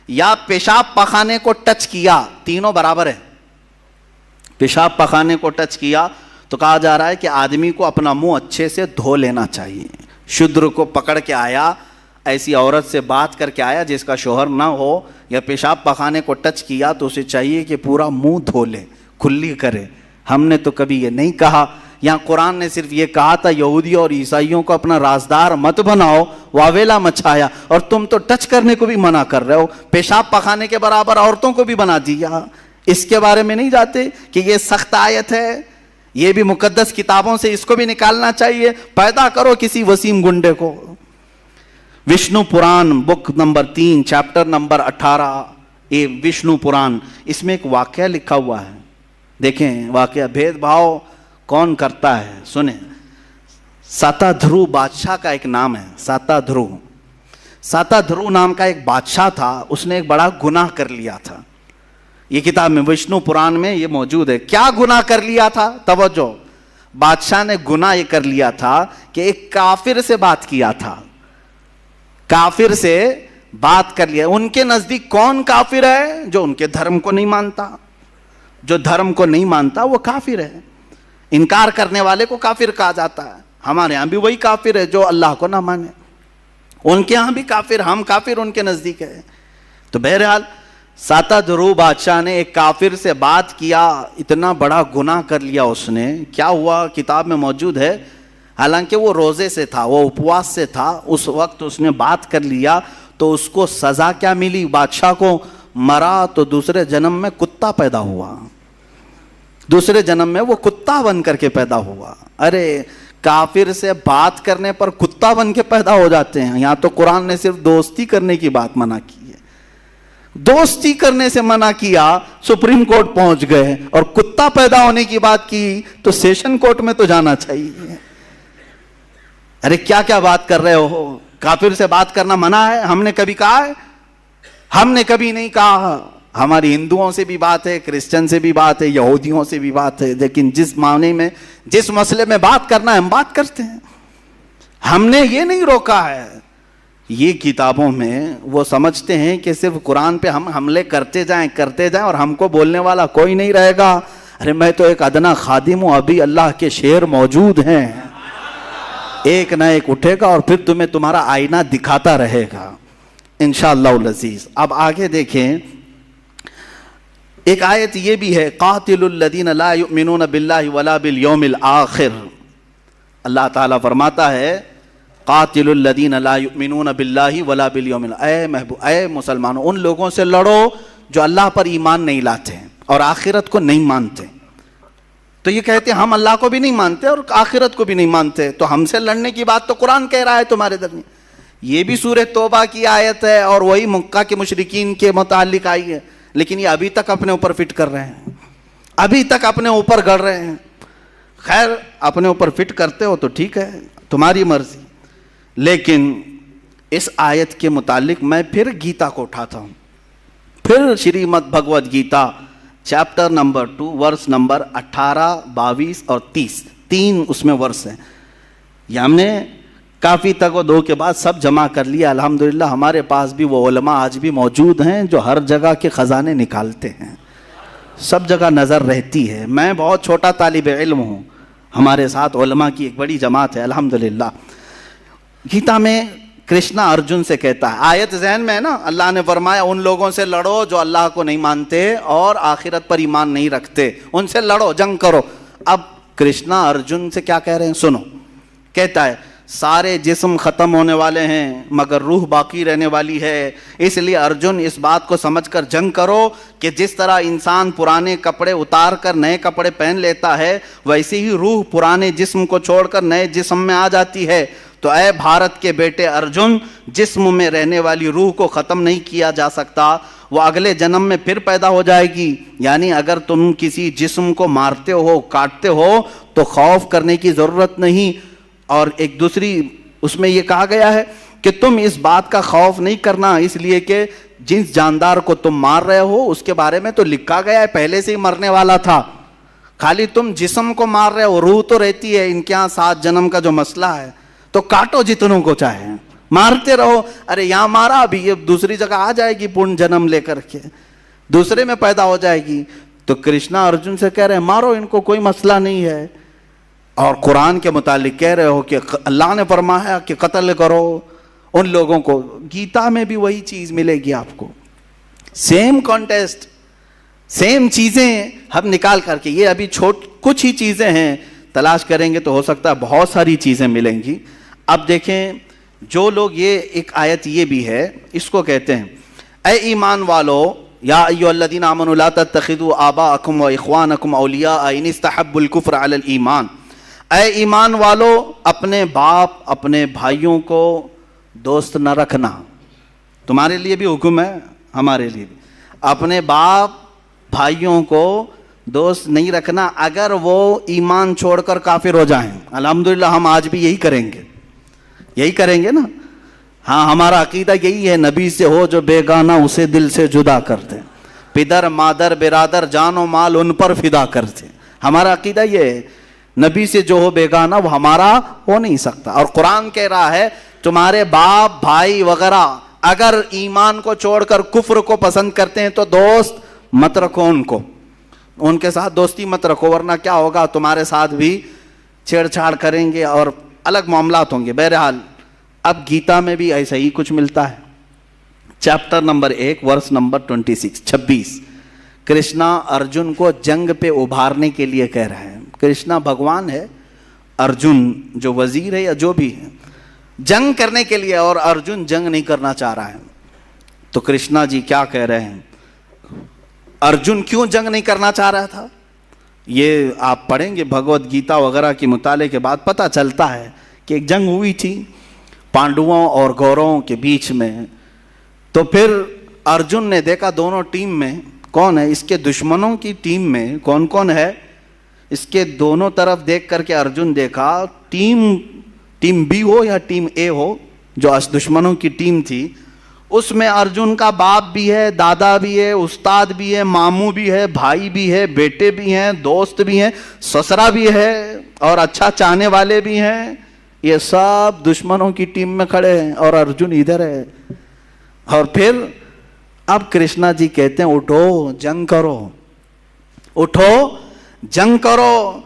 یا پیشاب پخانے کو ٹچ کیا, تینوں برابر ہے. پیشاب پخانے کو ٹچ کیا تو کہا جا رہا ہے کہ آدمی کو اپنا منہ اچھے سے دھو لینا چاہیے. شودر کو پکڑ کے آیا, ایسی عورت سے بات کر کے آیا جس کا شوہر نہ ہو, یا پیشاب پخانے کو ٹچ کیا تو اسے چاہیے کہ پورا منہ دھو لے, کھلی کرے. ہم نے تو کبھی یہ نہیں کہا یہاں قرآن نے صرف یہ کہا تھا یہودیوں اور عیسائیوں کو اپنا رازدار مت بناؤ، واویلا مچھایا، اور تم تو ٹچ کرنے کو بھی منع کر رہے ہو، پیشاب پخانے کے برابر عورتوں کو بھی بنا دیا. اس کے بارے میں نہیں جاتے کہ یہ سخت آیت ہے، یہ بھی مقدس کتابوں سے اس کو بھی نکالنا چاہیے. پیدا کرو کسی وسیم گنڈے کو. وشنو پران بک نمبر 3 چیپٹر نمبر 18، یہ وشنو پران، اس میں ایک واقعہ لکھا ہوا ہے. دیکھیں واقعہ، بھید بھاؤ کون کرتا ہے سنیں. ساتا دھرو بادشاہ کا ایک نام ہے، ساتا دھرو. ساتا دھرو نام کا ایک بادشاہ تھا، اس نے ایک بڑا گناہ کر لیا تھا. یہ کتاب میں وشنو پران میں یہ موجود ہے. کیا گناہ کر لیا تھا؟ توجہ، بادشاہ نے گناہ یہ کر لیا تھا کہ ایک کافر سے بات کیا تھا. کافر سے بات کر لیا. ان کے نزدیک کون کافر ہے؟ جو ان کے دھرم کو نہیں مانتا. جو دھرم کو نہیں مانتا وہ کافر ہے. انکار کرنے والے کو کافر کہا جاتا ہے. ہمارے ہاں بھی وہی کافر ہے جو اللہ کو نہ مانے. ان کے ہاں بھی کافر، ہم کافر ان کے نزدیک ہے. تو بہرحال ساتا دھرو بادشاہ نے ایک کافر سے بات کیا، اتنا بڑا گناہ کر لیا اس نے. کیا ہوا کتاب میں موجود ہے. حالانکہ وہ روزے سے تھا، وہ اپواس سے تھا، اس وقت اس نے بات کر لیا تو اس کو سزا کیا ملی؟ بادشاہ کو مرا تو دوسرے جنم میں کتا پیدا ہوا. دوسرے جنم میں وہ کتا بن کر کے پیدا ہوا. ارے کافر سے بات کرنے پر کتا بن کے پیدا ہو جاتے ہیں. یہاں تو قرآن نے صرف دوستی کرنے کی بات منع کی ہے. دوستی کرنے سے منع کیا، سپریم کورٹ پہنچ گئے، اور کتا پیدا ہونے کی بات کی تو سیشن کورٹ میں تو جانا چاہیے. ارے کیا کیا بات کر رہے ہو؟ کافر سے بات کرنا منع ہے؟ ہم نے کبھی کہا ہے؟ ہم نے کبھی نہیں کہا. ہماری ہندوؤں سے بھی بات ہے، کرسچن سے بھی بات ہے، یہودیوں سے بھی بات ہے، لیکن جس معنی میں جس مسئلے میں بات کرنا ہے ہم بات کرتے ہیں. ہم نے یہ نہیں روکا ہے. یہ کتابوں میں وہ سمجھتے ہیں کہ صرف قرآن پہ ہم حملے کرتے جائیں اور ہم کو بولنے والا کوئی نہیں رہے گا. ارے میں تو ایک ادنا خادم ہوں، ابھی اللہ کے شیر موجود ہیں، ایک نہ ایک اٹھے گا اور پھر تمہیں تمہارا آئینہ دکھاتا رہے گا انشاءاللہ العزیز. اب آگے دیکھیں، ایک آیت یہ بھی ہے، قاتل الذین لا یؤمنون باللہ ولا بالیوم الآخر. اللہ تعالیٰ فرماتا ہے قاتل الذین لا یؤمنون باللہ ولا بالیوم الآخر. اے مسلمانوں، ان لوگوں سے لڑو جو اللہ پر ایمان نہیں لاتے اور آخرت کو نہیں مانتے. تو یہ کہتے ہیں ہم اللہ کو بھی نہیں مانتے اور آخرت کو بھی نہیں مانتے، تو ہم سے لڑنے کی بات تو قرآن کہہ رہا ہے تمہارے درمیان. یہ بھی سورہ توبہ کی آیت ہے اور وہی مکہ کے مشرکین کے متعلق آئی ہے، لیکن یہ ابھی تک اپنے اوپر فٹ کر رہے ہیں، ابھی تک اپنے اوپر گڑ رہے ہیں. خیر اپنے اوپر فٹ کرتے ہو تو ٹھیک ہے، تمہاری مرضی. لیکن اس آیت کے متعلق میں پھر گیتا کو اٹھاتا ہوں، پھر Shrimad Bhagavad Gita chapter number 2 verse number 18، 22 اور 30، 3 اس میں ورس ہیں. یہ ہم نے کافی تک و دو کے بعد سب جمع کر لیا. الحمدللہ ہمارے پاس بھی وہ علماء آج بھی موجود ہیں جو ہر جگہ کے خزانے نکالتے ہیں، سب جگہ نظر رہتی ہے. میں بہت چھوٹا طالب علم ہوں، ہمارے ساتھ علماء کی ایک بڑی جماعت ہے الحمدللہ. گیتا میں کرشنا ارجن سے کہتا ہے، آیت ذہن میں ہے نا، اللہ نے فرمایا ان لوگوں سے لڑو جو اللہ کو نہیں مانتے اور آخرت پر ایمان نہیں رکھتے، ان سے لڑو، جنگ کرو. اب کرشنا ارجن سے کیا کہہ رہے ہیں سنو. کہتا ہے سارے جسم ختم ہونے والے ہیں مگر روح باقی رہنے والی ہے، اس لیے ارجن اس بات کو سمجھ کر جنگ کرو کہ جس طرح انسان پرانے کپڑے اتار کر نئے کپڑے پہن لیتا ہے، ویسے ہی روح پرانے جسم کو چھوڑ کر نئے جسم میں آ جاتی ہے. تو اے بھارت کے بیٹے ارجن، جسم میں رہنے والی روح کو ختم نہیں کیا جا سکتا، وہ اگلے جنم میں پھر پیدا ہو جائے گی. یعنی اگر تم کسی جسم کو مارتے ہو، کاٹتے ہو تو خوف کرنے کی ضرورت نہیں. اور ایک دوسری اس میں یہ کہا گیا ہے کہ تم اس بات کا خوف نہیں کرنا، اس لیے کہ جس جاندار کو تم مار رہے ہو اس کے بارے میں تو لکھا گیا ہے پہلے سے ہی مرنے والا تھا. خالی تم جسم کو مار رہے ہو، روح تو رہتی ہے. ان کے یہاں 7 جنم کا جو مسئلہ ہے تو کاٹو جتنوں کو چاہے، مارتے رہو. ارے یہاں مارا، ابھی یہ دوسری جگہ آ جائے گی پورن جنم لے کر کے، دوسرے میں پیدا ہو جائے گی. تو کرشنا ارجن سے کہہ رہے ہیں مارو ان کو، کوئی مسئلہ نہیں ہے. اور قرآن کے متعلق کہہ رہے ہو کہ اللہ نے فرمایا کہ قتل کرو ان لوگوں کو. گیتا میں بھی وہی چیز ملے گی آپ کو، سیم کانٹیسٹ، سیم چیزیں ہم نکال کر کے. یہ ابھی کچھ ہی چیزیں ہیں تلاش کریں گے تو ہو سکتا ہے بہت ساری چیزیں ملیں گی. اب دیکھیں جو لوگ, یہ ایک آیت یہ بھی ہے, اس کو کہتے ہیں اے ایمان والو, یا ایھا الذین آمنوا لا تتخذوا آباءکم واخوانکم اولیاء ان استحبوا الکفر علی الایمان. اے ایمان والو, اپنے باپ اپنے بھائیوں کو دوست نہ رکھنا. تمہارے لیے بھی حکم ہے, ہمارے لیے بھی. اپنے باپ بھائیوں کو دوست نہیں رکھنا اگر وہ ایمان چھوڑ کر کافر ہو جائیں. الحمدللہ ہم آج بھی یہی کریں گے, یہی کریں گے نا. ہاں, ہمارا عقیدہ یہی ہے, نبی سے ہو جو بیگانہ اسے دل سے جدا کر دے, پدر مادر برادر جان و مال ان پر فدا کر دے. ہمارا عقیدہ یہ ہے, نبی سے جو ہو بیگانہ وہ ہمارا ہو نہیں سکتا. اور قرآن کہہ رہا ہے تمہارے باپ بھائی وغیرہ اگر ایمان کو چھوڑ کر کفر کو پسند کرتے ہیں تو دوست مت رکھو ان کو, ان کے ساتھ دوستی مت رکھو, ورنہ کیا ہوگا, تمہارے ساتھ بھی چھیڑ چھاڑ کریں گے اور الگ معاملات ہوں گے. بہرحال اب گیتا میں بھی ایسا ہی کچھ ملتا ہے. Chapter number 1 verse number 26. Krishna Arjun کو جنگ پہ ابھارنے کے لیے کہہ رہے ہیں. کرشنا بھگوان ہے, ارجن جو وزیر ہے یا جو بھی ہے, جنگ کرنے کے لیے, اور ارجن جنگ نہیں کرنا چاہ رہا ہے. تو کرشنا جی کیا کہہ رہے ہیں, ارجن کیوں جنگ نہیں کرنا چاہ رہا تھا, یہ آپ پڑھیں گے بھگوت گیتا وغیرہ کی مطالعے کے بعد پتہ چلتا ہے کہ ایک جنگ ہوئی تھی پانڈووں اور گوروں کے بیچ میں. تو پھر ارجن نے دیکھا دونوں ٹیم میں کون ہے, اس کے دشمنوں کی ٹیم میں کون کون ہے, اس کے دونوں طرف دیکھ کر کے ارجن دیکھا ٹیم بی ہو یا ٹیم اے ہو, جو دشمنوں کی ٹیم تھی اس میں ارجن کا باپ بھی ہے, دادا بھی ہے, استاد بھی ہے, ماموں بھی ہے, بھائی بھی ہے, بیٹے بھی ہیں, دوست بھی ہیں, سسرا بھی ہے, اور اچھا چاہنے والے بھی ہیں. یہ سب دشمنوں کی ٹیم میں کھڑے ہیں اور ارجن ادھر ہے. اور پھر اب کرشنا جی کہتے ہیں اٹھو جنگ کرو, اٹھو جنگ کرو,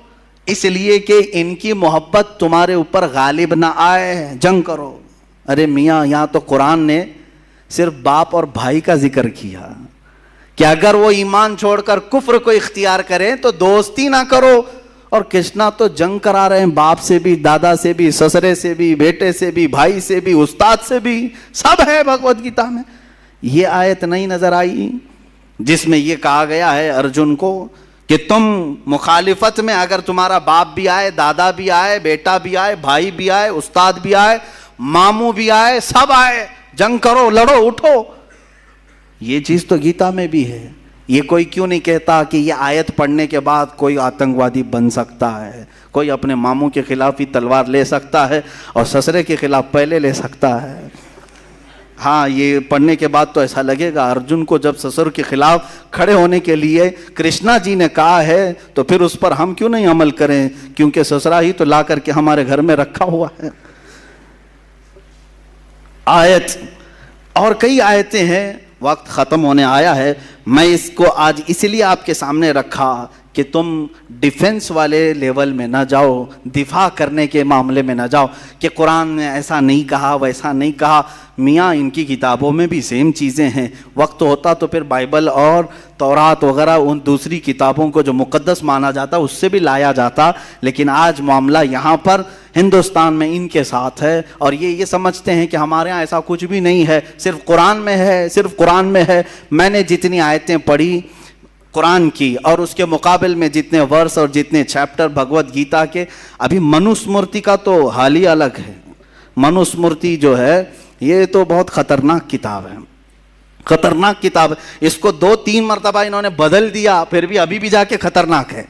اس لیے کہ ان کی محبت تمہارے اوپر غالب نہ آئے, جنگ کرو. ارے میاں, یہاں تو قرآن نے صرف باپ اور بھائی کا ذکر کیا کہ اگر وہ ایمان چھوڑ کر کفر کو اختیار کریں تو دوستی نہ کرو. اور کرشنا تو جنگ کرا رہے ہیں باپ سے بھی, دادا سے بھی, سسرے سے بھی, بیٹے سے بھی, بھائی سے بھی, استاد سے بھی, سب ہے بھگوت گیتا میں. یہ آیت نہیں نظر آئی جس میں یہ کہا گیا ہے ارجن کو کہ تم مخالفت میں, اگر تمہارا باپ بھی آئے, دادا بھی آئے, بیٹا بھی آئے, بھائی بھی آئے, استاد بھی آئے, ماموں بھی آئے, سب آئے, جنگ کرو, لڑو, اٹھو. یہ چیز تو گیتا میں بھی ہے. یہ کوئی کیوں نہیں کہتا کہ یہ آیت پڑھنے کے بعد کوئی آتنکوادی بن سکتا ہے, کوئی اپنے ماموں کے خلاف ہی تلوار لے سکتا ہے اور سسرے کے خلاف پہلے لے سکتا ہے. ہاں, یہ پڑھنے کے بعد تو ایسا لگے گا ارجن کو جب سسر کے خلاف کھڑے ہونے کے لیے کرشنا جی نے کہا ہے تو پھر اس پر ہم کیوں نہیں عمل کریں, کیونکہ سسرا ہی تو لا کر کے ہمارے گھر میں رکھا ہوا ہے. آیت اور کئی آیتیں ہیں, وقت ختم ہونے آیا ہے. میں اس کو آج اس لیے آپ کے سامنے رکھا کہ تم ڈیفنس والے لیول میں نہ جاؤ, دفاع کرنے کے معاملے میں نہ جاؤ کہ قرآن نے ایسا نہیں کہا, ویسا نہیں کہا. میاں, ان کی کتابوں میں بھی سیم چیزیں ہیں. وقت ہوتا تو پھر بائبل اور تورات وغیرہ ان دوسری کتابوں کو جو مقدس مانا جاتا اس سے بھی لایا جاتا, لیکن آج معاملہ یہاں پر ہندوستان میں ان کے ساتھ ہے اور یہ سمجھتے ہیں کہ ہمارے ہاں ایسا کچھ بھی نہیں ہے, صرف قرآن میں ہے, صرف قرآن میں ہے. میں نے جتنی آیتیں پڑھی قرآن کی اور اس کے مقابل میں جتنے ورس اور جتنے چیپٹر بھگوت گیتا کے, ابھی منوسمرتی کا تو حال ہی الگ ہے. منوسمرتی جو ہے یہ تو بہت خطرناک کتاب ہے, خطرناک کتاب ہے. اس کو 2-3 مرتبہ انہوں نے بدل دیا, پھر بھی ابھی بھی جا کے خطرناک ہے.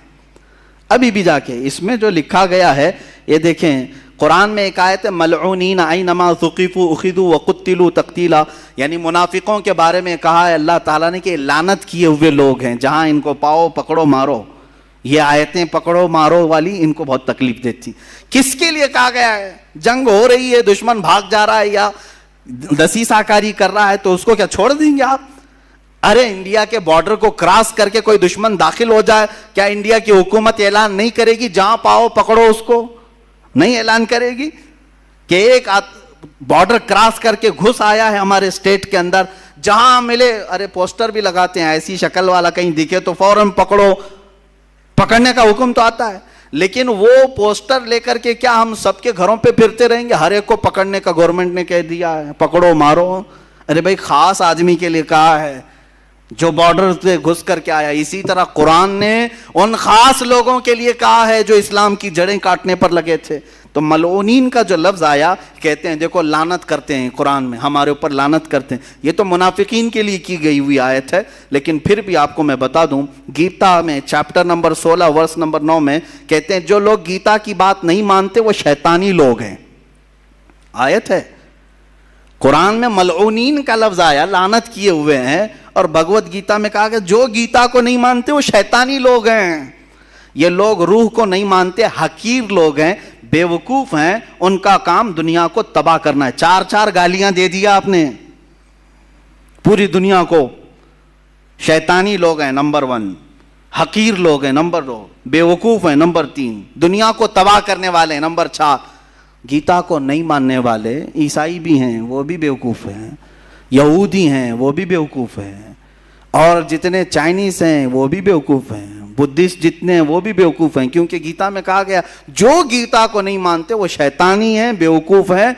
ابھی بھی جا کے اس میں جو لکھا گیا ہے یہ دیکھیں. قرآن میں ایک آیت ہے ملعونین اینما ثقفوا اخذوا وقتلوا تقتیلا, یعنی منافقوں کے بارے میں کہا ہے اللہ تعالیٰ نے کہ لعنت کیے ہوئے لوگ ہیں, جہاں ان کو پاؤ پکڑو مارو. یہ آیتیں پکڑو مارو والی ان کو بہت تکلیف دیتی. کس کے لیے کہا گیا ہے؟ جنگ ہو رہی ہے, دشمن بھاگ جا رہا ہے یا دسیسہ کاری کر رہا ہے تو اس کو کیا چھوڑ دیں گے آپ؟ ارے انڈیا کے بارڈر کو کراس کر کے کوئی دشمن داخل ہو جائے, کیا انڈیا کی حکومت اعلان نہیں کرے گی جہاں پاؤ پکڑو اس کو؟ نہیں اعلان کرے گی کہ ایک بارڈر کراس کر کے گھس آیا ہے ہمارے اسٹیٹ کے اندر, جہاں ملے, ارے پوسٹر بھی لگاتے ہیں ایسی شکل والا کہیں دکھے تو فوراً پکڑو, پکڑنے کا حکم تو آتا ہے. لیکن وہ پوسٹر لے کر کے کیا ہم سب کے گھروں پہ پھرتے رہیں گے؟ ہر ایک کو پکڑنے کا گورنمنٹ نے کہہ دیا ہے، پکڑو مارو. ارے بھائی خاص آدمی کے لیے کہا ہے جو بارڈر سے گھس کر کے آیا. اسی طرح قرآن نے ان خاص لوگوں کے لیے کہا ہے جو اسلام کی جڑیں کاٹنے پر لگے تھے. تو ملعونین کا جو لفظ آیا، کہتے ہیں دیکھو لعنت کرتے ہیں قرآن میں، ہمارے اوپر لعنت کرتے ہیں. یہ تو منافقین کے لیے کی گئی ہوئی آیت ہے، لیکن پھر بھی آپ کو میں بتا دوں، گیتا میں چیپٹر نمبر 16 ورس نمبر 9 میں کہتے ہیں جو لوگ گیتا کی بات نہیں مانتے وہ شیطانی لوگ ہیں. آیت ہے قرآن میں، ملعونین کا لفظ آیا، لعنت کیے ہوئے ہیں. اور بھگوت گیتا میں کہا کہ جو گیتا کو نہیں مانتے وہ شیطانی لوگ ہیں. یہ لوگ روح کو نہیں مانتے، حقیر لوگ ہیں، بیوقوف ہیں، ان کا کام دنیا کو تباہ کرنا ہے. 4 گالیاں دے دیا آپ نے پوری دنیا کو. شیطانی لوگ ہیں نمبر 1، حقیر لوگ ہیں نمبر 2، بیوقوف ہیں نمبر 3، دنیا کو تباہ کرنے والے ہیں نمبر 4. گیتا کو نہیں ماننے والے عیسائی بھی ہیں، وہ بھی بیوقوف ہیں، یہودی ہیں وہ بھی بیوقوف ہیں، اور جتنے چائنیز ہیں وہ بھی بیوقوف ہیں، بدھسٹ جتنے ہیں وہ بھی بیوقوف ہیں. کیونکہ گیتا میں کہا گیا جو گیتا کو نہیں مانتے وہ شیطانی ہیں، بیوقوف ہیں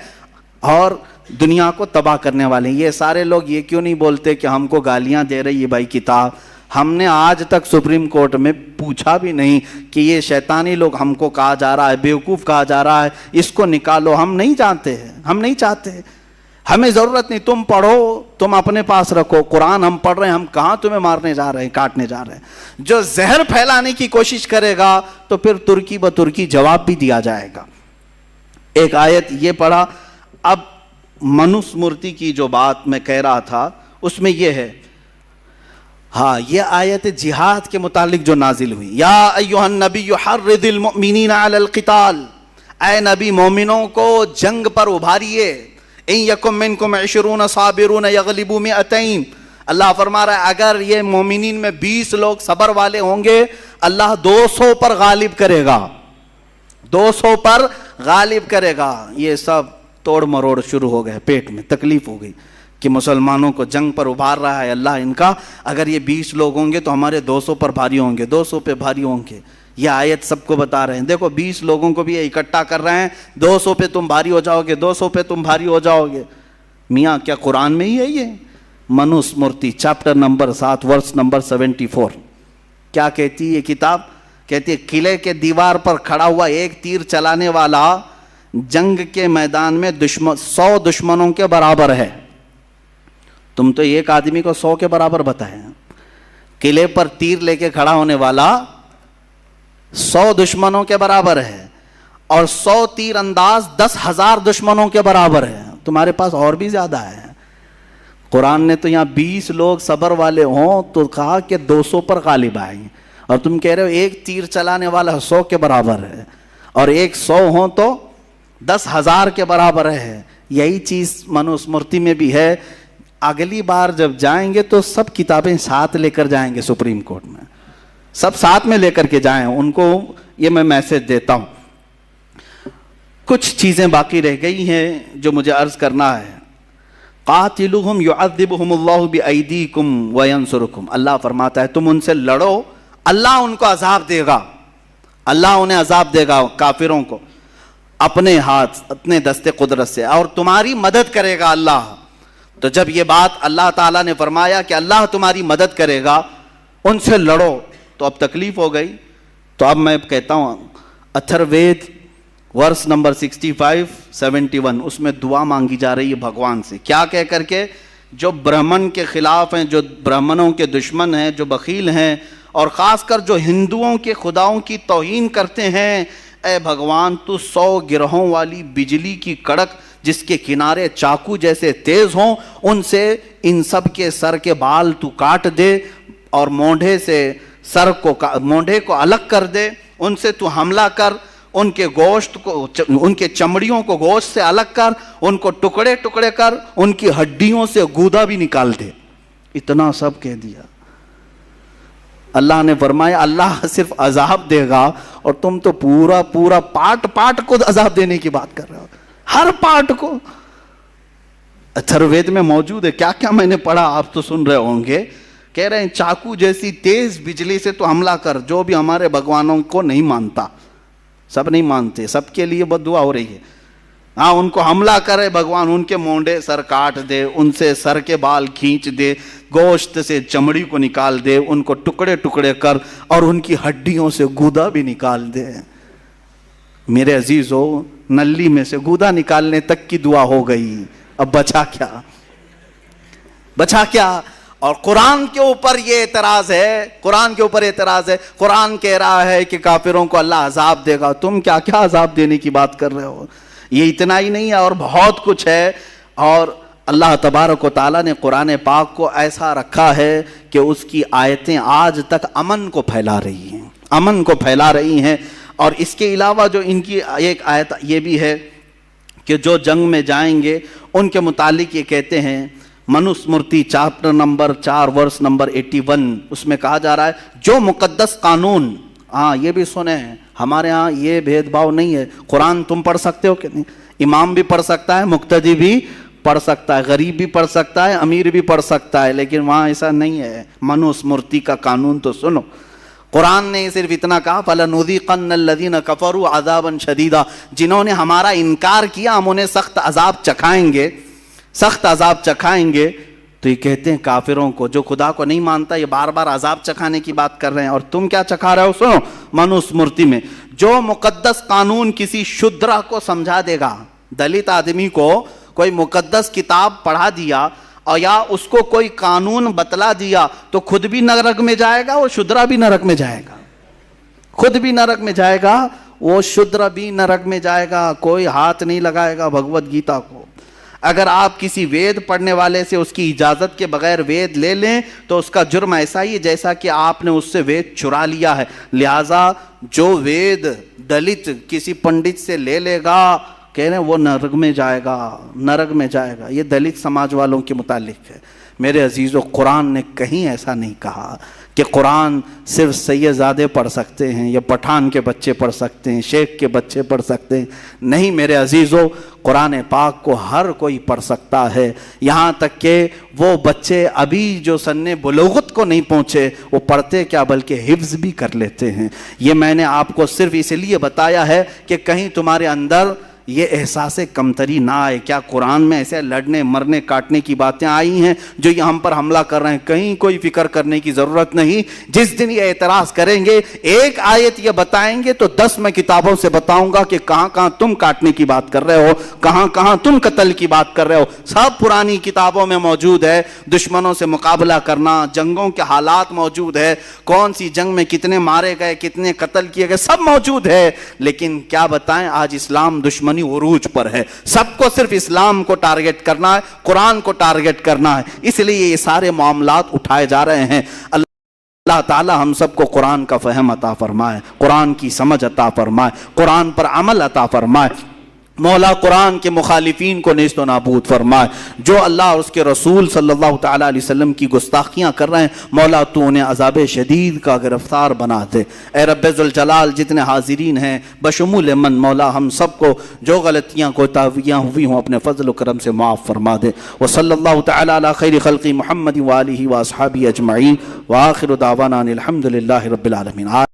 اور دنیا کو تباہ کرنے والے ہیں. یہ سارے لوگ یہ کیوں نہیں بولتے کہ ہم کو گالیاں دے رہی ہے بھائی کتاب؟ ہم نے آج تک سپریم کورٹ میں پوچھا بھی نہیں کہ یہ شیطانی لوگ ہم کو کہا جا رہا ہے، بیوقوف کہا جا رہا ہے، اس کو نکالو. ہم نہیں جانتے ہیں، ہم نہیں چاہتے، ہمیں ضرورت نہیں. تم پڑھو، تم اپنے پاس رکھو. قرآن ہم پڑھ رہے ہیں، ہم کہاں تمہیں مارنے جا رہے ہیں، کاٹنے جا رہے ہیں. جو زہر پھیلانے کی کوشش کرے گا تو پھر ترکی بترکی جواب بھی دیا جائے گا. ایک آیت یہ پڑھا. اب منوس مورتی کی جو بات میں کہہ رہا تھا اس میں یہ ہے، ہاں یہ آیت جہاد کے متعلق جو نازل ہوئی. یا ایھا النبی حرض المؤمنین علی القتال، اے نبی مومنوں کو جنگ پر ابھاریے. ان یکم منکم 20 صابرون یغلبوا 200. اللہ فرما رہا ہے اگر یہ مومنین میں 20 لوگ صبر والے ہوں گے اللہ 200 پر غالب کرے گا، 200 پر غالب کرے گا. یہ سب توڑ مروڑ شروع ہو گئے، پیٹ میں تکلیف ہو گئی کہ مسلمانوں کو جنگ پر ابھار رہا ہے اللہ ان کا. اگر یہ 20 لوگ ہوں گے تو ہمارے 200 پر بھاری ہوں گے، 200 پہ بھاری ہوں گے. یہ آیت سب کو بتا رہے ہیں دیکھو 20 لوگوں کو بھی اکٹھا کر رہے ہیں، 200 پہ تم بھاری ہو جاؤ گے، 200 پہ تم بھاری ہو جاؤ گے. میاں کیا قرآن میں ہی ہے یہ؟ منوس مورتی چیپٹر نمبر 7 ورس نمبر 74 کیا کہتی ہے یہ کتاب؟ کہتی ہے قلعے کے دیوار پر کھڑا ہوا ایک تیر چلانے والا جنگ کے میدان میں 100 دشمنوں کے برابر ہے. تم تو ایک آدمی کو 100 کے برابر بتائے. قلعے پر تیر لے کے کھڑا ہونے والا 100 دشمنوں کے برابر ہے، اور 100 تیر انداز 10,000 دشمنوں کے برابر ہے. تمہارے پاس اور بھی زیادہ ہے. قرآن نے تو یہاں 20 لوگ صبر والے ہوں تو کہا کہ 200 پر غالب آئیں، اور تم کہہ رہے ہو ایک تیر چلانے والا 100 کے برابر ہے، اور ایک 100 ہوں تو 10,000 کے برابر ہے. یہی چیز منوس مورتی میں بھی ہے. اگلی بار جب جائیں گے تو سب کتابیں ساتھ لے کر جائیں گے سپریم کورٹ میں، سب ساتھ میں لے کر کے جائیں. ان کو یہ میں میسج دیتا ہوں. کچھ چیزیں باقی رہ گئی ہیں جو مجھے عرض کرنا ہے. قاتلوہم یعذبہم اللہ بایدیکم وینصرکم. اللہ فرماتا ہے تم ان سے لڑو، اللہ ان کو عذاب دے گا، اللہ انہیں عذاب دے گا کافروں کو اپنے ہاتھ اپنے دستے قدرت سے، اور تمہاری مدد کرے گا اللہ. تو جب یہ بات اللہ تعالیٰ نے فرمایا کہ اللہ تمہاری مدد کرے گا، ان سے لڑو، تو اب تکلیف ہو گئی. تو اب میں کہتا ہوں اتھروید ورس نمبر 65-71 اس میں دعا مانگی جا رہی ہے بھگوان سے. کیا کہہ کر کے؟ جو برہمن کے خلاف ہیں، جو برہمنوں کے دشمن ہیں، جو بخیل ہیں، اور خاص کر جو ہندوؤں کے خداؤں کی توہین کرتے ہیں، اے بھگوان تو 100 گرہوں والی بجلی کی کڑک جس کے کنارے چاقو جیسے تیز ہوں، ان سے ان سب کے سر کے بال تو کاٹ دے، اور مونڈھے سے مونڈھے کو الگ کر دے، ان سے تو حملہ کر، ان کے گوشت کو، ان کے چمڑیوں کو گوشت سے الگ کر، ان کو ٹکڑے ٹکڑے کر، ان کی ہڈیوں سے گودا بھی نکال دے. اتنا سب کہہ دیا. اللہ نے فرمایا اللہ صرف عذاب دے گا، اور تم تو پورا پورا پارٹ پارٹ کو عذاب دینے کی بات کر رہے ہو، ہر پارٹ کو. اتھروید میں موجود ہے. کیا کیا میں نے پڑھا آپ تو سن رہے ہوں گے. کہہ رہے ہیں چاقو جیسی تیز بجلی سے تو حملہ کر جو بھی ہمارے بھگوانوں کو نہیں مانتا. سب نہیں مانتے, سب کے لیے بد دعا ہو رہی ہے. ہاں ان کو حملہ کرے بھگوان, ان کے مونڈے سر کاٹ دے, ان سے سر کے بال کھینچ دے, گوشت سے چمڑی کو نکال دے, ان کو ٹکڑے ٹکڑے کر اور ان کی ہڈیوں سے گودا بھی نکال دے. میرے عزیزو, نلی میں سے گودا نکالنے تک کی دعا ہو گئی, اب بچا کیا, بچا کیا؟ اور قرآن کے اوپر یہ اعتراض ہے, قرآن کے اوپر اعتراض ہے. قرآن کہہ رہا ہے کہ کافروں کو اللہ عذاب دے گا, تم کیا کیا عذاب دینے کی بات کر رہے ہو؟ یہ اتنا ہی نہیں ہے اور بہت کچھ ہے. اور اللہ تبارک و تعالیٰ نے قرآن پاک کو ایسا رکھا ہے کہ اس کی آیتیں آج تک امن کو پھیلا رہی ہیں, امن کو پھیلا رہی ہیں. اور اس کے علاوہ جو ان کی ایک آیت یہ بھی ہے کہ جو جنگ میں جائیں گے ان کے متعلق یہ کہتے ہیں, Manusmriti chapter number 4 verse number 81, اس میں کہا جا رہا ہے جو مقدس قانون, ہاں یہ بھی سنیں, ہمارے ہاں یہ بھید بھاؤ نہیں ہے. قرآن تم پڑھ سکتے ہو کہ نہیں؟ امام بھی پڑھ سکتا ہے, مقتدی بھی پڑھ سکتا ہے, غریب بھی پڑھ سکتا ہے, امیر بھی پڑھ سکتا ہے, لیکن وہاں ایسا نہیں ہے. منوسمرتی کا قانون تو سنو. قرآن نے صرف اتنا کہا فَلَنُذِيقَنَّ الَّذِينَ كَفَرُوا عَذَابًا شَدِيدًا, جنہوں نے ہمارا انکار کیا ہم انہیں سخت عذاب چکھائیں گے, سخت عذاب چکھائیں گے. تو یہ کہتے ہیں کافروں کو, جو خدا کو نہیں مانتا, یہ بار بار عذاب چکھانے کی بات کر رہے ہیں, اور تم کیا چکھا رہے ہو؟ سنو, منوسمرتی میں جو مقدس قانون کسی شودرا کو سمجھا دے گا, دلت آدمی کو کوئی مقدس کتاب پڑھا دیا اور یا اس کو کوئی قانون بتلا دیا تو خود بھی نرک میں جائے گا, وہ شودرا بھی نرک میں جائے گا, خود بھی نرک میں جائے گا, وہ شودرا بھی نرک میں جائے گا. کوئی ہاتھ نہیں لگائے گا بھگوت گیتا کو. اگر آپ کسی وید پڑھنے والے سے اس کی اجازت کے بغیر وید لے لیں تو اس کا جرم ایسا ہی ہے جیسا کہ آپ نے اس سے وید چرا لیا ہے. لہٰذا جو وید دلت کسی پنڈت سے لے لے گا, کہہ رہے ہیں وہ نرک میں جائے گا, نرک میں جائے گا. یہ دلت سماج والوں کے متعلق ہے. میرے عزیزو, قرآن نے کہیں ایسا نہیں کہا کہ قرآن صرف سیدزادے پڑھ سکتے ہیں یا پٹھان کے بچے پڑھ سکتے ہیں, شیخ کے بچے پڑھ سکتے ہیں. نہیں میرے عزیزو, قرآن پاک کو ہر کوئی پڑھ سکتا ہے. یہاں تک کہ وہ بچے ابھی جو سن بلوغت کو نہیں پہنچے, وہ پڑھتے کیا بلکہ حفظ بھی کر لیتے ہیں. یہ میں نے آپ کو صرف اس لیے بتایا ہے کہ کہیں تمہارے اندر یہ احساس کمتری نہ آئے. کیا قرآن میں ایسے لڑنے مرنے کاٹنے کی باتیں آئی ہیں جو یہ ہم پر حملہ کر رہے ہیں؟ کہیں کوئی فکر کرنے کی ضرورت نہیں. جس دن یہ اعتراض کریں گے, ایک آیت یہ بتائیں گے تو 10 میں کتابوں سے بتاؤں گا کہ کہاں کہاں تم کاٹنے کی بات کر رہے ہو, کہاں کہاں تم قتل کی بات کر رہے ہو. سب پرانی کتابوں میں موجود ہے. دشمنوں سے مقابلہ کرنا, جنگوں کے حالات موجود ہے, کون سی جنگ میں کتنے مارے گئے, کتنے قتل کیے گئے, سب موجود ہے. لیکن کیا بتائیں, آج اسلام دشمن عروج پر ہے. سب کو صرف اسلام کو ٹارگٹ کرنا ہے, قرآن کو ٹارگٹ کرنا ہے. اس لیے یہ سارے معاملات اٹھائے جا رہے ہیں. اللہ تعالی ہم سب کو قرآن کا فہم عطا فرمائے, قرآن کی سمجھ عطا فرمائے, قرآن پر عمل عطا فرمائے. مولا قرآن کے مخالفین کو نیست و نابود فرمائے. جو اللہ اور اس کے رسول صلی اللہ تعالیٰ علیہ وسلم کی گستاخیاں کر رہے ہیں, مولا تو انہیں عذاب شدید کا گرفتار بنا دے. اے رب ذوالجلال, جتنے حاضرین ہیں بشمول من, مولا ہم سب کو جو غلطیاں کوتاہیاں ہوئی ہوں اپنے فضل و کرم سے معاف فرما دے. وصلی اللہ تعالیٰ علی خیر خلقی محمد وآلہ واصحابہ اجمعین, وآخر دعوانا الحمد للہ رب العالمین.